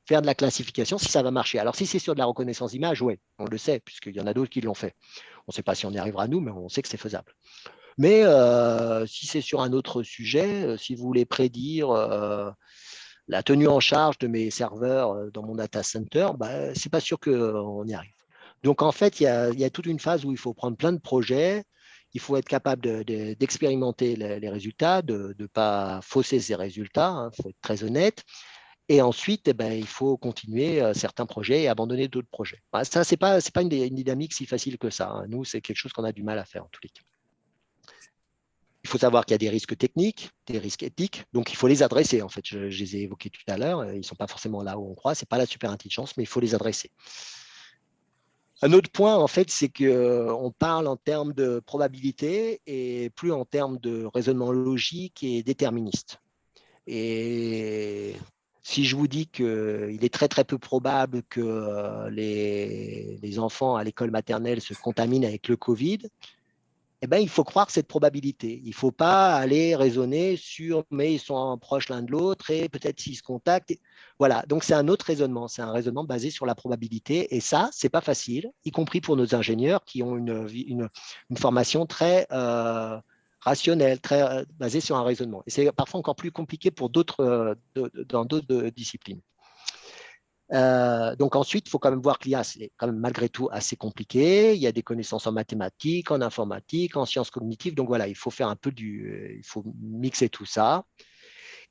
faire de la classification, si ça va marcher. Alors, si c'est sur de la reconnaissance d'image, oui, on le sait, puisqu'il y en a d'autres qui l'ont fait. On ne sait pas si on y arrivera nous, mais on sait que c'est faisable. Mais si c'est sur un autre sujet, si vous voulez prédire la tenue en charge de mes serveurs dans mon data center, ce n'est pas sûr qu'on y arrive. Donc, en fait, il y a toute une phase où il faut prendre plein de projets. Il faut être capable d'expérimenter les résultats, de ne pas fausser ces résultats, il faut être très honnête. Et ensuite, eh ben, il faut continuer certains projets et abandonner d'autres projets. Voilà, ça, ce n'est pas une dynamique si facile que ça, hein. Nous, c'est quelque chose qu'on a du mal à faire en tous les cas. Il faut savoir qu'il y a des risques techniques, des risques éthiques, donc il faut les adresser. En fait, je les ai évoqués tout à l'heure. Ils ne sont pas forcément là où on croit. Ce n'est pas la super intelligence, mais il faut les adresser. Un autre point, en fait, c'est qu'on parle en termes de probabilité et plus en termes de raisonnement logique et déterministe. Et si je vous dis qu'il est très, très peu probable que les enfants à l'école maternelle se contaminent avec le Covid, eh ben, il faut croire cette probabilité. Il ne faut pas aller raisonner sur mais ils sont proches l'un de l'autre et peut-être s'ils se contactent. Voilà, donc c'est un autre raisonnement. C'est un raisonnement basé sur la probabilité. Et ça, ce n'est pas facile, y compris pour nos ingénieurs qui ont une formation très rationnelle, très basée sur un raisonnement. Et c'est parfois encore plus compliqué pour dans d'autres disciplines. Donc ensuite, il faut quand même voir que l'IA, c'est quand même malgré tout assez compliqué. Il y a des connaissances en mathématiques, en informatique, en sciences cognitives. Donc voilà, il faut faire un peu il faut mixer tout ça.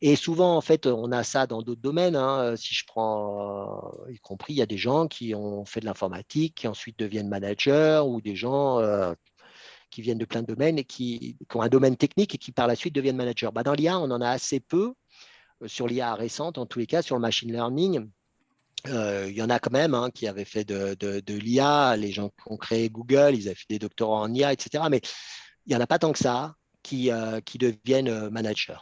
Et souvent, en fait, on a ça dans d'autres domaines, hein. Si je prends, y compris, il y a des gens qui ont fait de l'informatique, qui ensuite deviennent managers, ou des gens qui viennent de plein de domaines et qui ont un domaine technique et qui par la suite deviennent managers. Bah, dans l'IA, on en a assez peu, sur l'IA récente, en tous les cas, sur le machine learning. Il y en a quand même qui avaient fait de l'IA, les gens qui ont créé Google, ils avaient fait des doctorats en IA, etc. Mais il n'y en a pas tant que ça qui deviennent managers.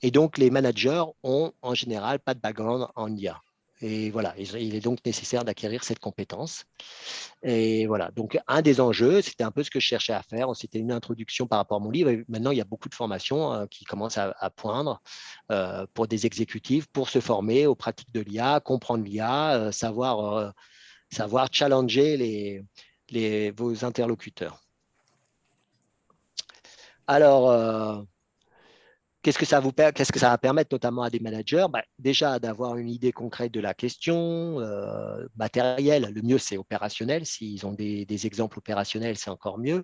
Et donc, les managers ont en général pas de background en IA. Et voilà, il est donc nécessaire d'acquérir cette compétence. Et voilà, donc un des enjeux, c'était un peu ce que je cherchais à faire. C'était une introduction par rapport à mon livre. Et maintenant, il y a beaucoup de formations qui commencent à poindre pour des exécutifs, pour se former aux pratiques de l'IA, comprendre l'IA, savoir challenger vos interlocuteurs. Alors, qu'est-ce que ça va permettre notamment à des managers? Déjà d'avoir une idée concrète de la question, matérielle, le mieux c'est opérationnel, s'ils ont des exemples opérationnels c'est encore mieux.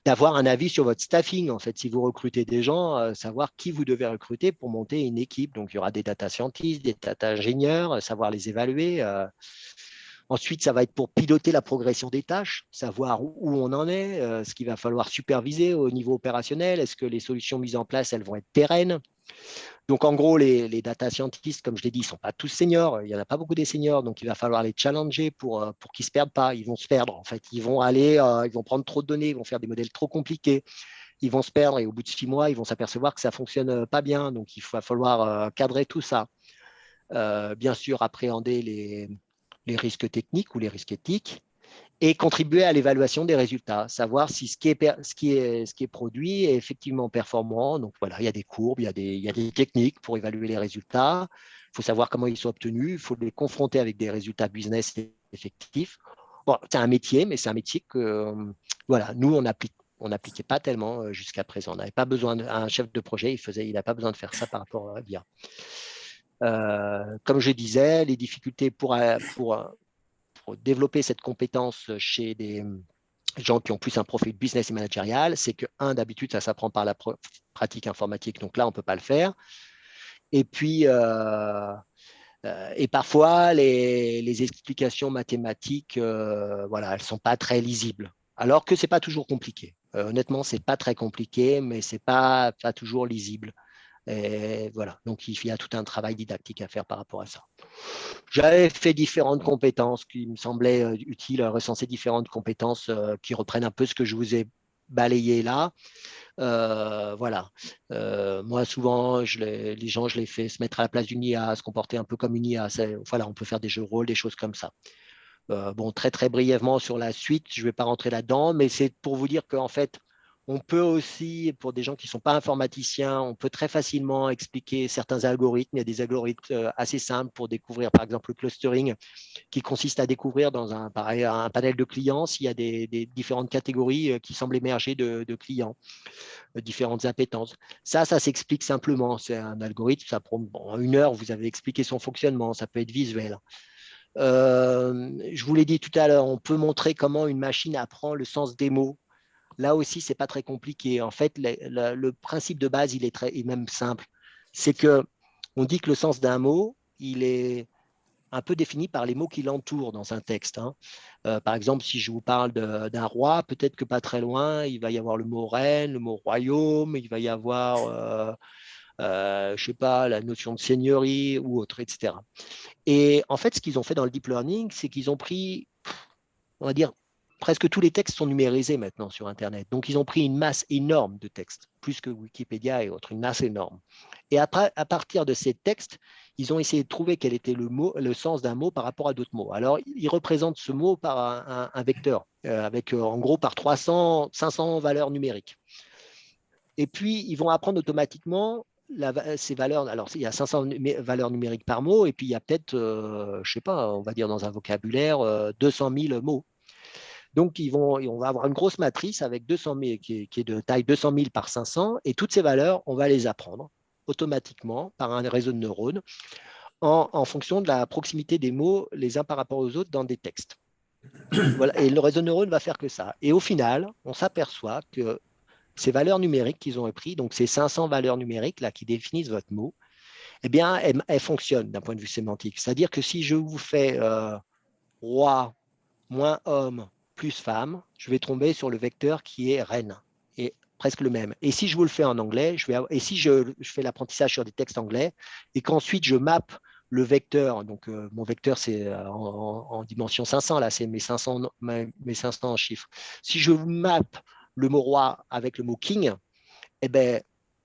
D'avoir un avis sur votre staffing, en fait, si vous recrutez des gens, savoir qui vous devez recruter pour monter une équipe. Donc il y aura des data scientists, des data ingénieurs, savoir les évaluer. Ensuite, ça va être pour piloter la progression des tâches, savoir où on en est, ce qu'il va falloir superviser au niveau opérationnel. Est-ce que les solutions mises en place, elles vont être pérennes? Donc, en gros, les data scientists, comme je l'ai dit, ils ne sont pas tous seniors. Il n'y en a pas beaucoup des seniors. Donc, il va falloir les challenger pour qu'ils ne se perdent pas. Ils vont se perdre. En fait, ils vont prendre trop de données. Ils vont faire des modèles trop compliqués. Ils vont se perdre et au bout de 6 mois, ils vont s'apercevoir que ça ne fonctionne pas bien. Donc, il va falloir cadrer tout ça. Bien sûr, appréhender les risques techniques ou les risques éthiques et contribuer à l'évaluation des résultats, savoir si ce qui est produit est effectivement performant. Donc voilà, il y a des courbes, il y a des techniques pour évaluer les résultats. Il faut savoir comment ils sont obtenus, il faut les confronter avec des résultats business effectifs. Bon, c'est un métier, mais c'est un métier que voilà, nous, on n'appliquait pas tellement jusqu'à présent. On n'avait pas besoin d'un chef de projet, il n'a pas besoin de faire ça par rapport à l'IA. Comme je disais, les difficultés pour développer cette compétence chez des gens qui ont plus un profil business et managérial, c'est que, d'habitude, ça s'apprend par la pratique informatique, donc là, on ne peut pas le faire. Et puis, et parfois, les explications mathématiques, voilà, elles ne sont pas très lisibles, alors que ce n'est pas toujours compliqué. Honnêtement, ce n'est pas très compliqué, mais ce n'est pas toujours lisible. Et voilà, donc il y a tout un travail didactique à faire par rapport à ça. J'avais fait différentes compétences qui me semblaient utiles, recenser différentes compétences qui reprennent un peu ce que je vous ai balayé là. Voilà. Moi, souvent, les gens, je les fais se mettre à la place d'une IA, se comporter un peu comme une IA. Voilà, on peut faire des jeux de rôle, des choses comme ça. Bon, très, très brièvement sur la suite, je ne vais pas rentrer là-dedans, mais c'est pour vous dire qu'en fait, on peut aussi, pour des gens qui ne sont pas informaticiens, on peut très facilement expliquer certains algorithmes. Il y a des algorithmes assez simples pour découvrir, par exemple, le clustering, qui consiste à découvrir dans un panel de clients s'il y a des différentes catégories qui semblent émerger de clients, différentes appétences. Ça s'explique simplement. C'est un algorithme, ça prend en 1 heure, vous avez expliqué son fonctionnement, ça peut être visuel. Je vous l'ai dit tout à l'heure, on peut montrer comment une machine apprend le sens des mots. Là aussi, ce n'est pas très compliqué. En fait, le principe de base, il est même simple. C'est qu'on dit que le sens d'un mot, il est un peu défini par les mots qui l'entourent dans un texte. Hein. Par exemple, si je vous parle d'un roi, peut-être que pas très loin, il va y avoir le mot reine, le mot royaume, il va y avoir, je ne sais pas, la notion de seigneurie ou autre, etc. Et en fait, ce qu'ils ont fait dans le deep learning, c'est qu'ils ont pris, on va dire, presque tous les textes sont numérisés maintenant sur Internet. Donc, ils ont pris une masse énorme de textes, plus que Wikipédia et autres, une masse énorme. Et après, à partir de ces textes, ils ont essayé de trouver quel était le sens d'un mot par rapport à d'autres mots. Alors, ils représentent ce mot par un vecteur, avec en gros par 300, 500 valeurs numériques. Et puis, ils vont apprendre automatiquement ces valeurs. Alors, il y a 500 valeurs numériques par mot, et puis il y a peut-être, je ne sais pas, on va dire dans un vocabulaire, 200 000 mots. Donc, on va avoir une grosse matrice avec 200 000, qui est de taille 200 000 par 500, et toutes ces valeurs, on va les apprendre automatiquement par un réseau de neurones en fonction de la proximité des mots les uns par rapport aux autres dans des textes. Voilà. Et le réseau de neurones va faire que ça. Et au final, on s'aperçoit que ces valeurs numériques qu'ils ont prises, donc ces 500 valeurs numériques là, qui définissent votre mot, eh bien, elles fonctionnent d'un point de vue sémantique. C'est-à-dire que si je vous fais roi moins homme plus femme, je vais tomber sur le vecteur qui est reine, et presque le même. Et si je vous le fais en anglais, et si je fais l'apprentissage sur des textes anglais, et qu'ensuite je mappe le vecteur, donc mon vecteur c'est en dimension 500, là c'est mes 500 chiffres. Si je mappe le mot roi avec le mot king, eh ben,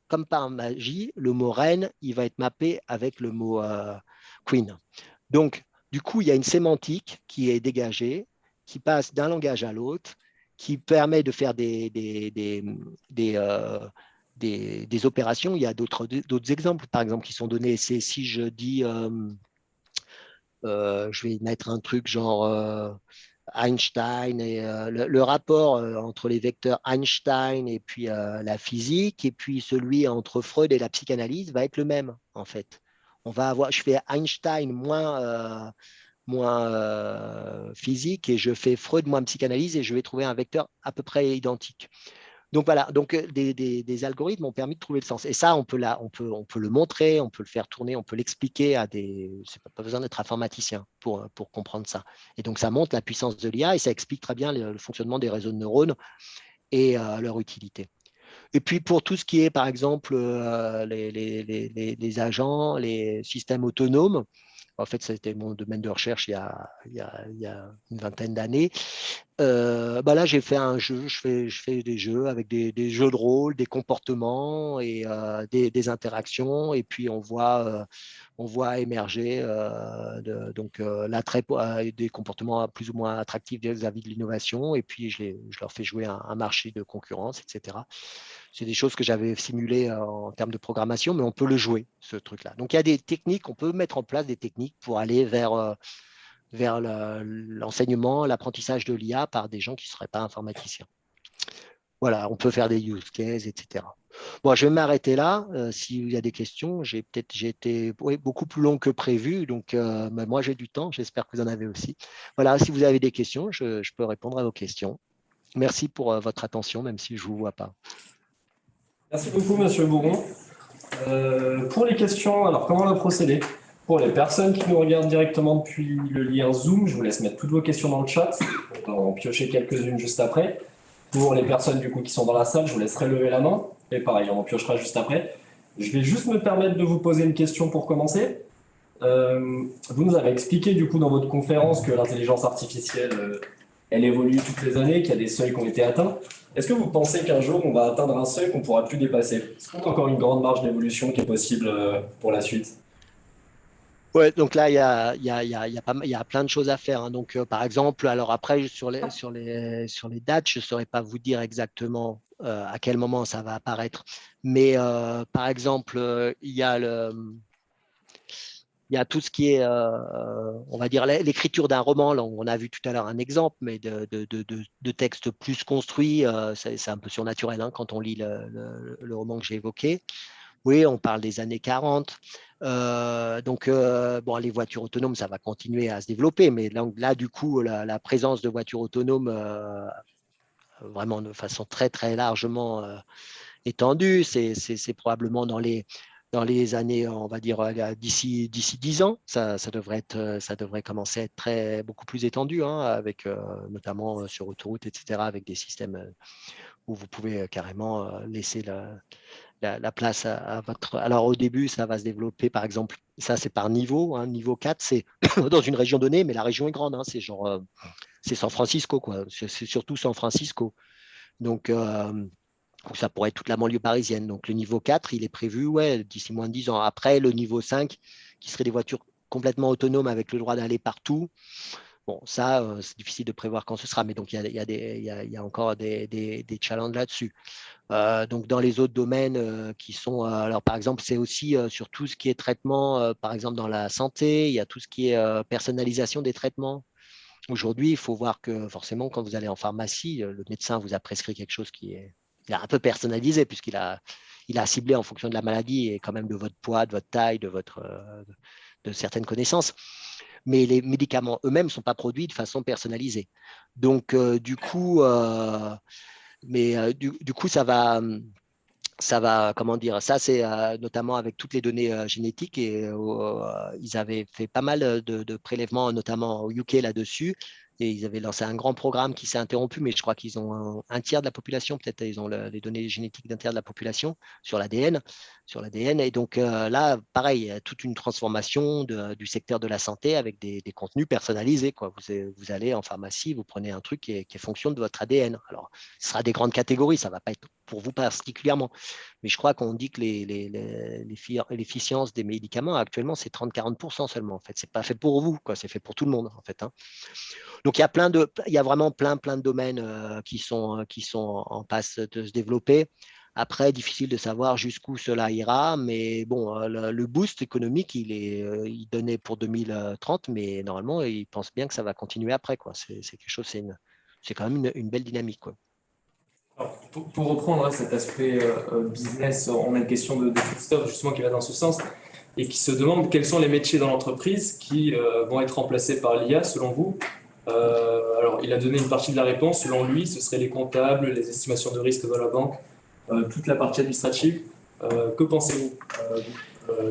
comme par magie, le mot reine, il va être mappé avec le mot queen. Donc, du coup, il y a une sémantique qui est dégagée, qui passe d'un langage à l'autre, qui permet de faire des opérations. Il y a d'autres exemples, par exemple, qui sont donnés. C'est si je dis, je vais mettre un truc genre Einstein et le rapport entre les vecteurs Einstein et puis la physique, et puis celui entre Freud et la psychanalyse va être le même, en fait. On va avoir, je fais Einstein moins physique, et je fais Freud moins psychanalyse, et je vais trouver un vecteur à peu près identique. Donc voilà, donc des algorithmes ont permis de trouver le sens. Et ça, on peut le montrer, on peut le faire tourner, on peut l'expliquer à des. C'est pas besoin d'être informaticien pour comprendre ça. Et donc ça montre la puissance de l'IA, et ça explique très bien le fonctionnement des réseaux de neurones et leur utilité. Et puis pour tout ce qui est, par exemple, les agents, les systèmes autonomes, en fait, c'était mon domaine de recherche il y a une vingtaine d'années. Là, j'ai fait un jeu, je fais des jeux avec des jeux de rôle, des comportements et des interactions, et puis on voit émerger l'attrait des comportements plus ou moins attractifs vis-à-vis de l'innovation, et puis je leur fais jouer un marché de concurrence, etc. C'est des choses que j'avais simulées en termes de programmation, mais on peut le jouer, ce truc-là. Donc, il y a des techniques, on peut mettre en place des techniques pour aller vers l'enseignement, l'apprentissage de l'IA par des gens qui ne seraient pas informaticiens. Voilà, on peut faire des use cases, etc. Bon, je vais m'arrêter là. S'il y a des questions, j'ai été beaucoup plus long que prévu, donc mais moi j'ai du temps, j'espère que vous en avez aussi. Voilà, si vous avez des questions, je peux répondre à vos questions. Merci pour votre attention, même si je ne vous vois pas. Merci beaucoup, Monsieur Bourron. Pour les questions, alors comment on va procéder? Pour les personnes qui nous regardent directement depuis le lien Zoom, je vous laisse mettre toutes vos questions dans le chat. On va en piocher quelques-unes juste après. Pour les personnes du coup qui sont dans la salle, je vous laisserai lever la main. Et pareil, on en piochera juste après. Je vais juste me permettre de vous poser une question pour commencer. Vous nous avez expliqué du coup dans votre conférence que l'intelligence artificielle, elle évolue toutes les années, qu'il y a des seuils qui ont été atteints. Est-ce que vous pensez qu'un jour, on va atteindre un seuil qu'on ne pourra plus dépasser? Est-ce qu'on a encore une grande marge d'évolution qui est possible pour la suite? Ouais, donc là, il y a plein de choses à faire. Hein. Donc, par exemple, alors après, sur les dates, je ne saurais pas vous dire exactement à quel moment ça va apparaître. Mais par exemple, il y a tout ce qui est, on va dire, l'écriture d'un roman. Là, on a vu tout à l'heure un exemple, mais de textes plus construits, c'est un peu surnaturel hein, quand on lit le roman que j'ai évoqué. Oui, on parle des années 40. Bon, les voitures autonomes, ça va continuer à se développer, mais là du coup, la présence de voitures autonomes, vraiment de façon très, très largement étendue, c'est probablement dans les dans les années, on va dire, d'ici 10 ans, ça devrait commencer à être beaucoup plus étendu, hein, avec notamment sur autoroute, etc., avec des systèmes où vous pouvez carrément laisser la place à votre… Alors, au début, ça va se développer, par exemple, ça, c'est par niveau. Hein. Niveau 4, c'est dans une région donnée, mais la région est grande. Hein. C'est genre, c'est San Francisco, quoi. C'est surtout San Francisco. Donc, ça pourrait être toute la banlieue parisienne. Donc, le niveau 4, il est prévu d'ici moins de 10 ans. Après, le niveau 5, qui serait des voitures complètement autonomes avec le droit d'aller partout. Bon, ça, c'est difficile de prévoir quand ce sera, mais donc il y a encore des challenges là-dessus. Donc, dans les autres domaines qui sont, alors par exemple, c'est aussi sur tout ce qui est traitement, par exemple dans la santé, il y a tout ce qui est personnalisation des traitements. Aujourd'hui, il faut voir que forcément, quand vous allez en pharmacie, le médecin vous a prescrit quelque chose qui est un peu personnalisé, puisqu'il a ciblé en fonction de la maladie et quand même de votre poids, de votre taille, de certaines connaissances. Mais les médicaments eux-mêmes ne sont pas produits de façon personnalisée. Donc, du coup, ça va, comment dire, ça c'est notamment avec toutes les données génétiques et ils avaient fait pas mal de prélèvements, notamment au UK là-dessus. Et ils avaient lancé un grand programme qui s'est interrompu, mais je crois qu'ils ont un tiers de la population, peut-être ils ont les données génétiques d'un tiers de la population sur l'ADN. Et donc là, pareil, il y a toute une transformation du secteur de la santé avec des contenus personnalisés, quoi. Vous allez en pharmacie, vous prenez un truc qui est fonction de votre ADN. Alors, ce sera des grandes catégories, ça ne va pas être pour vous particulièrement. Mais je crois qu'on dit que l'efficience des médicaments actuellement, c'est 30-40% seulement. En fait, c'est pas fait pour vous, quoi. C'est fait pour tout le monde, en fait. Hein. Donc, il y a vraiment plein de domaines qui sont en passe de se développer. Après, difficile de savoir jusqu'où cela ira, mais bon, le boost économique, il donnait pour 2030, mais normalement, il pense bien que ça va continuer après, quoi. C'est quelque chose, c'est quand même une belle dynamique, quoi. Alors, pour reprendre cet aspect business, on a une question de Christophe justement qui va dans ce sens et qui se demande quels sont les métiers dans l'entreprise qui vont être remplacés par l'IA selon vous. Alors, il a donné une partie de la réponse. Selon lui, ce seraient les comptables, les estimations de risque dans la banque, toute la partie administrative. Que pensez-vous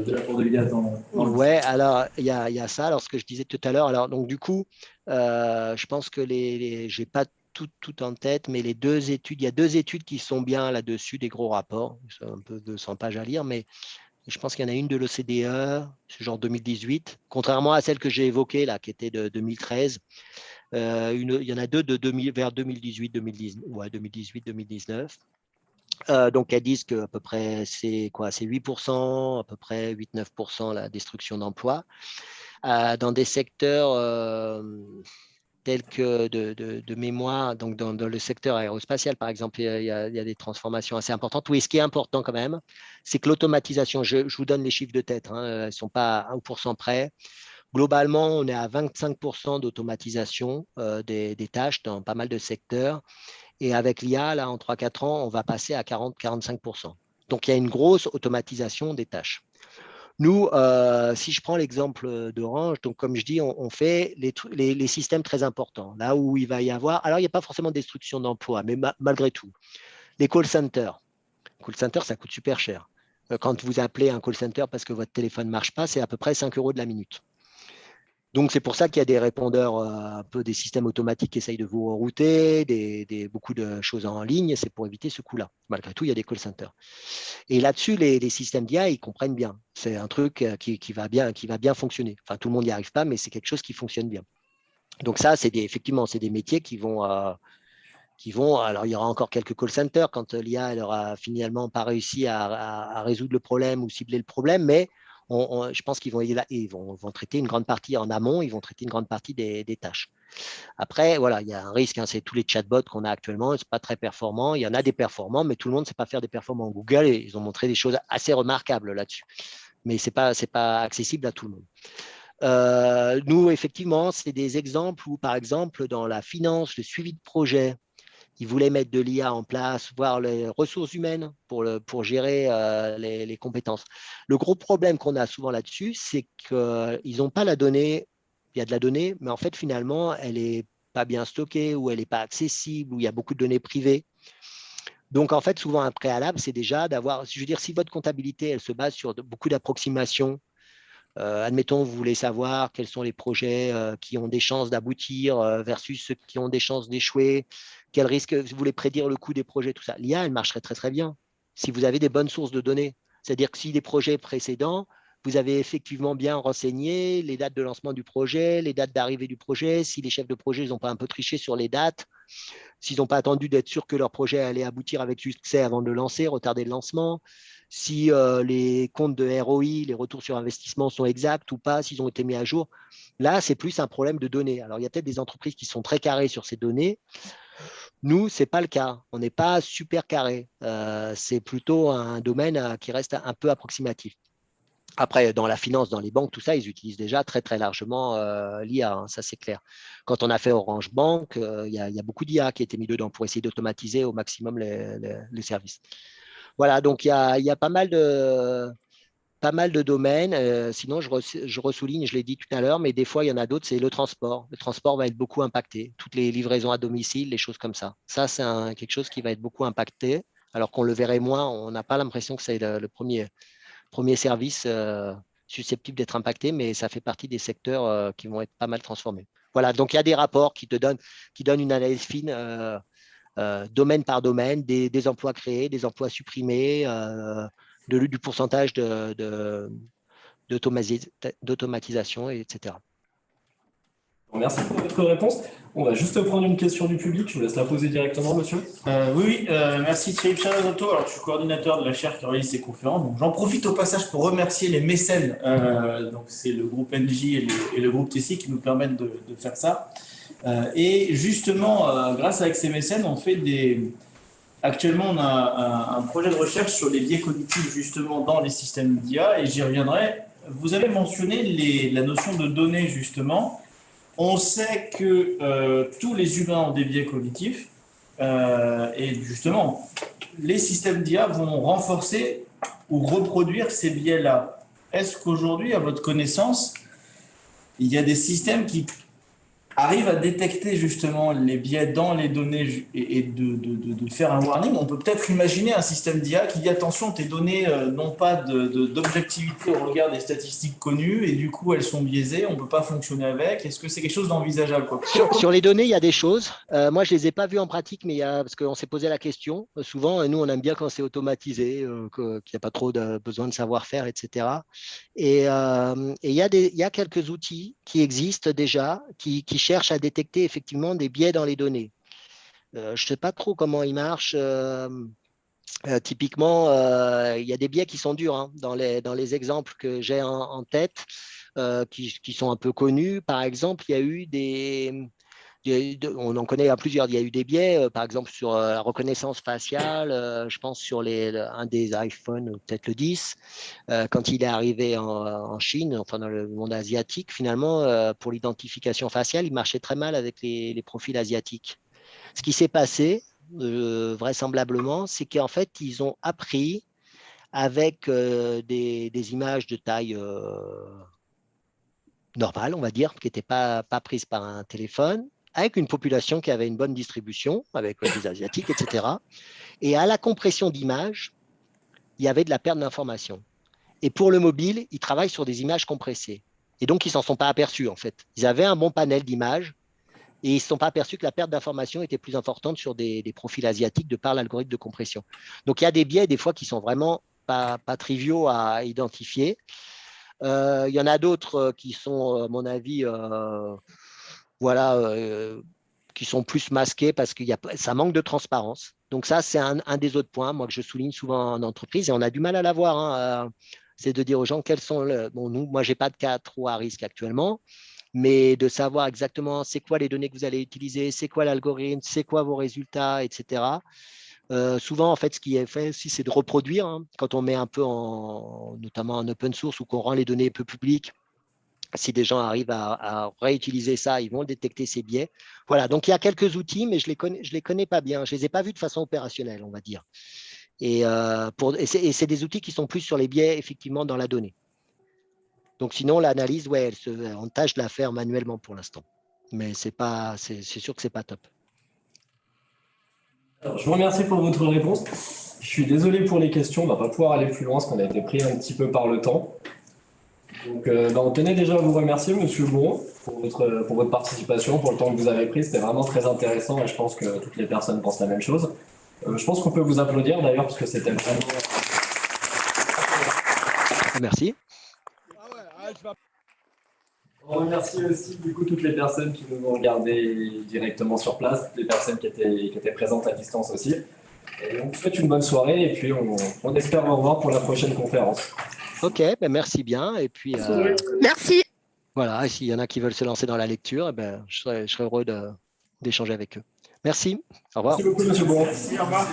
de l'apport de l'IA dans le Ouais, alors il y a ça. Alors ce que je disais tout à l'heure, alors donc du coup, je pense que j'ai pas tout en tête, mais il y a deux études qui sont bien là-dessus, des gros rapports, c'est un peu de 100 pages à lire, mais je pense qu'il y en a une de l'OCDE, c'est genre 2018, contrairement à celle que j'ai évoquée là, qui était de 2013. Il y en a deux vers 2018-2019, ouais, 2018-2019. Donc, elles disent qu'à peu près, c'est 8%, à peu près 8-9% la destruction d'emplois. Dans des secteurs tels que de mémoire, donc dans le secteur aérospatial, par exemple, il y a des transformations assez importantes. Oui, ce qui est important quand même, c'est que l'automatisation, je vous donne les chiffres de tête, hein, elles ne sont pas à 1% près. Globalement, on est à 25% d'automatisation des tâches dans pas mal de secteurs. Et avec l'IA, là, en 3-4 ans, on va passer à 40-45%. Donc, il y a une grosse automatisation des tâches. Nous, si je prends l'exemple d'Orange, donc comme je dis, on fait les systèmes très importants, là où il va y avoir, alors il n'y a pas forcément de destruction d'emplois, mais malgré tout, les call centers. Call center, ça coûte super cher. Quand vous appelez un call center parce que votre téléphone ne marche pas, c'est à peu près 5 € de la minute. Donc, c'est pour ça qu'il y a des répondeurs, un peu des systèmes automatiques qui essayent de vous rerouter, beaucoup de choses en ligne, c'est pour éviter ce coût-là. Malgré tout, il y a des call centers. Et là-dessus, les systèmes d'IA, ils comprennent bien. C'est un truc qui va bien fonctionner. Enfin, tout le monde n'y arrive pas, mais c'est quelque chose qui fonctionne bien. Donc ça, effectivement, c'est des métiers qui vont… alors, il y aura encore quelques call centers quand l'IA n'aura finalement pas réussi à résoudre le problème ou cibler le problème, mais je pense qu'ils vont traiter une grande partie en amont, ils vont traiter une grande partie des tâches. Après, voilà, il y a un risque, hein, c'est tous les chatbots qu'on a actuellement, ce n'est pas très performant. Il y en a des performants, mais tout le monde ne sait pas faire des performants. Google, ils ont montré des choses assez remarquables là-dessus, mais ce n'est pas accessible à tout le monde. Nous, effectivement, c'est des exemples où, par exemple, dans la finance, le suivi de projet, ils voulaient mettre de l'IA en place, voire les ressources humaines pour gérer les compétences. Le gros problème qu'on a souvent là-dessus, c'est qu'ils n'ont pas la donnée. Il y a de la donnée, mais en fait, finalement, elle n'est pas bien stockée ou elle n'est pas accessible ou il y a beaucoup de données privées. Donc, en fait, souvent, un préalable, c'est déjà d'avoir, je veux dire, si votre comptabilité, elle se base sur beaucoup d'approximations, admettons, vous voulez savoir quels sont les projets qui ont des chances d'aboutir versus ceux qui ont des chances d'échouer, quel risque, vous voulez prédire le coût des projets, tout ça. L'IA, elle marcherait très, très bien si vous avez des bonnes sources de données. C'est-à-dire que si les projets précédents, vous avez effectivement bien renseigné les dates de lancement du projet, les dates d'arrivée du projet, si les chefs de projet n'ont pas un peu triché sur les dates, s'ils n'ont pas attendu d'être sûrs que leur projet allait aboutir avec succès avant de le lancer, retarder le lancement, si les comptes de ROI, les retours sur investissement sont exacts ou pas, s'ils ont été mis à jour. Là, c'est plus un problème de données. Alors, il y a peut-être des entreprises qui sont très carrées sur ces données. Nous, ce n'est pas le cas. On n'est pas super carré. C'est plutôt un domaine qui reste un peu approximatif. Après, dans la finance, dans les banques, tout ça, ils utilisent déjà très, très largement l'IA, hein, ça c'est clair. Quand on a fait Orange Bank, il y a beaucoup d'IA qui a été mis dedans pour essayer d'automatiser au maximum les services. Voilà, donc il y a pas mal de domaines. Sinon, je ressouligne, je l'ai dit tout à l'heure, mais des fois, il y en a d'autres, c'est le transport. Le transport va être beaucoup impacté. Toutes les livraisons à domicile, les choses comme ça. Ça, c'est quelque chose qui va être beaucoup impacté, alors qu'on le verrait moins. On n'a pas l'impression que c'est le premier service susceptible d'être impacté, mais ça fait partie des secteurs qui vont être pas mal transformés. Voilà, donc il y a des rapports qui donnent une analyse fine domaine par domaine, des emplois créés, des emplois supprimés, du pourcentage d'automatisation, etc. Merci pour votre réponse. On va juste prendre une question du public. Je vous laisse la poser directement, monsieur. Oui, merci Thierry Pianazotto. Alors, je suis coordinateur de la chaire qui organise ces conférences. Donc, j'en profite au passage pour remercier les mécènes. Donc, c'est le groupe NJ et le groupe TC qui nous permettent de faire ça. Et justement, grâce à ces mécènes, actuellement, on a un projet de recherche sur les biais cognitifs justement dans les systèmes d'IA et j'y reviendrai. Vous avez mentionné la notion de données justement. On sait que tous les humains ont des biais cognitifs et justement, les systèmes d'IA vont renforcer ou reproduire ces biais-là. Est-ce qu'aujourd'hui, à votre connaissance, il y a des systèmes qui arrivent à détecter justement les biais dans les données et de faire un warning? On peut peut-être imaginer un système d'IA qui dit attention, tes données n'ont pas d'objectivité au regard des statistiques connues et du coup elles sont biaisées, on ne peut pas fonctionner avec. Est-ce que c'est quelque chose d'envisageable, quoi? Sur les données, il y a des choses. Moi, je ne les ai pas vues en pratique, mais parce qu'on s'est posé la question. Souvent, nous, on aime bien quand c'est automatisé, qu'il n'y a pas trop besoin de savoir-faire, etc. Et il y a quelques outils qui existent déjà, qui cherchent à détecter effectivement des biais dans les données. Je ne sais pas trop comment ils marchent. Typiquement, il y a des biais qui sont durs hein, dans les exemples que j'ai en tête, qui sont un peu connus. Par exemple, il y a eu on en connaît à plusieurs. Il y a eu des biais, par exemple, sur la reconnaissance faciale, je pense sur un des iPhones, peut-être le 10, quand il est arrivé en Chine, enfin dans le monde asiatique, finalement, pour l'identification faciale, il marchait très mal avec les profils asiatiques. Ce qui s'est passé, vraisemblablement, c'est qu'en fait, ils ont appris avec des images de taille normale, on va dire, qui n'étaient pas prises par un téléphone, avec une population qui avait une bonne distribution, avec des Asiatiques, etc. Et à la compression d'images, il y avait de la perte d'informations. Et pour le mobile, ils travaillent sur des images compressées. Et donc, ils ne s'en sont pas aperçus, en fait. Ils avaient un bon panel d'images, et ils ne se sont pas aperçus que la perte d'informations était plus importante sur des profils asiatiques de par l'algorithme de compression. Donc, il y a des biais, des fois, qui sont vraiment pas triviaux à identifier. Il y en a d'autres qui sont, à mon avis, voilà, qui sont plus masqués parce que ça manque de transparence. Donc ça, c'est un des autres points, moi, que je souligne souvent en entreprise, et on a du mal à l'avoir. Hein, c'est de dire aux gens quels sont moi, je n'ai pas de cas trop à risque actuellement, mais de savoir exactement c'est quoi les données que vous allez utiliser, c'est quoi l'algorithme, c'est quoi vos résultats, etc. Souvent, en fait, ce qui est fait aussi, c'est de reproduire. Hein, quand on met un peu notamment en open source ou qu'on rend les données un peu publiques, si des gens arrivent à réutiliser ça, ils vont détecter ces biais. Voilà, donc il y a quelques outils, mais je les connais pas bien. Je les ai pas vus de façon opérationnelle, on va dire. Et c'est des outils qui sont plus sur les biais, effectivement, dans la donnée. Donc sinon, l'analyse, ouais, on tâche de la faire manuellement pour l'instant. Mais c'est sûr que c'est pas top. Alors, je vous remercie pour votre réponse. Je suis désolé pour les questions, on ne va pas pouvoir aller plus loin parce qu'on a été pris un petit peu par le temps. Donc, on tenait déjà à vous remercier, Monsieur Bourreau, pour votre participation, pour le temps que vous avez pris. C'était vraiment très intéressant et je pense que toutes les personnes pensent la même chose. Je pense qu'on peut vous applaudir d'ailleurs parce que c'était vraiment... Merci. On remercie aussi du coup toutes les personnes qui nous ont regardé directement sur place, toutes les personnes qui étaient présentes à distance aussi. Et on vous souhaite une bonne soirée et puis on espère vous revoir pour la prochaine conférence. Ok, ben merci bien. Et puis, Merci. voilà, s'il y en a qui veulent se lancer dans la lecture, eh ben, je serais heureux d'échanger avec eux. Merci. Au revoir. Merci beaucoup, Monsieur Bourreau. Merci, au revoir.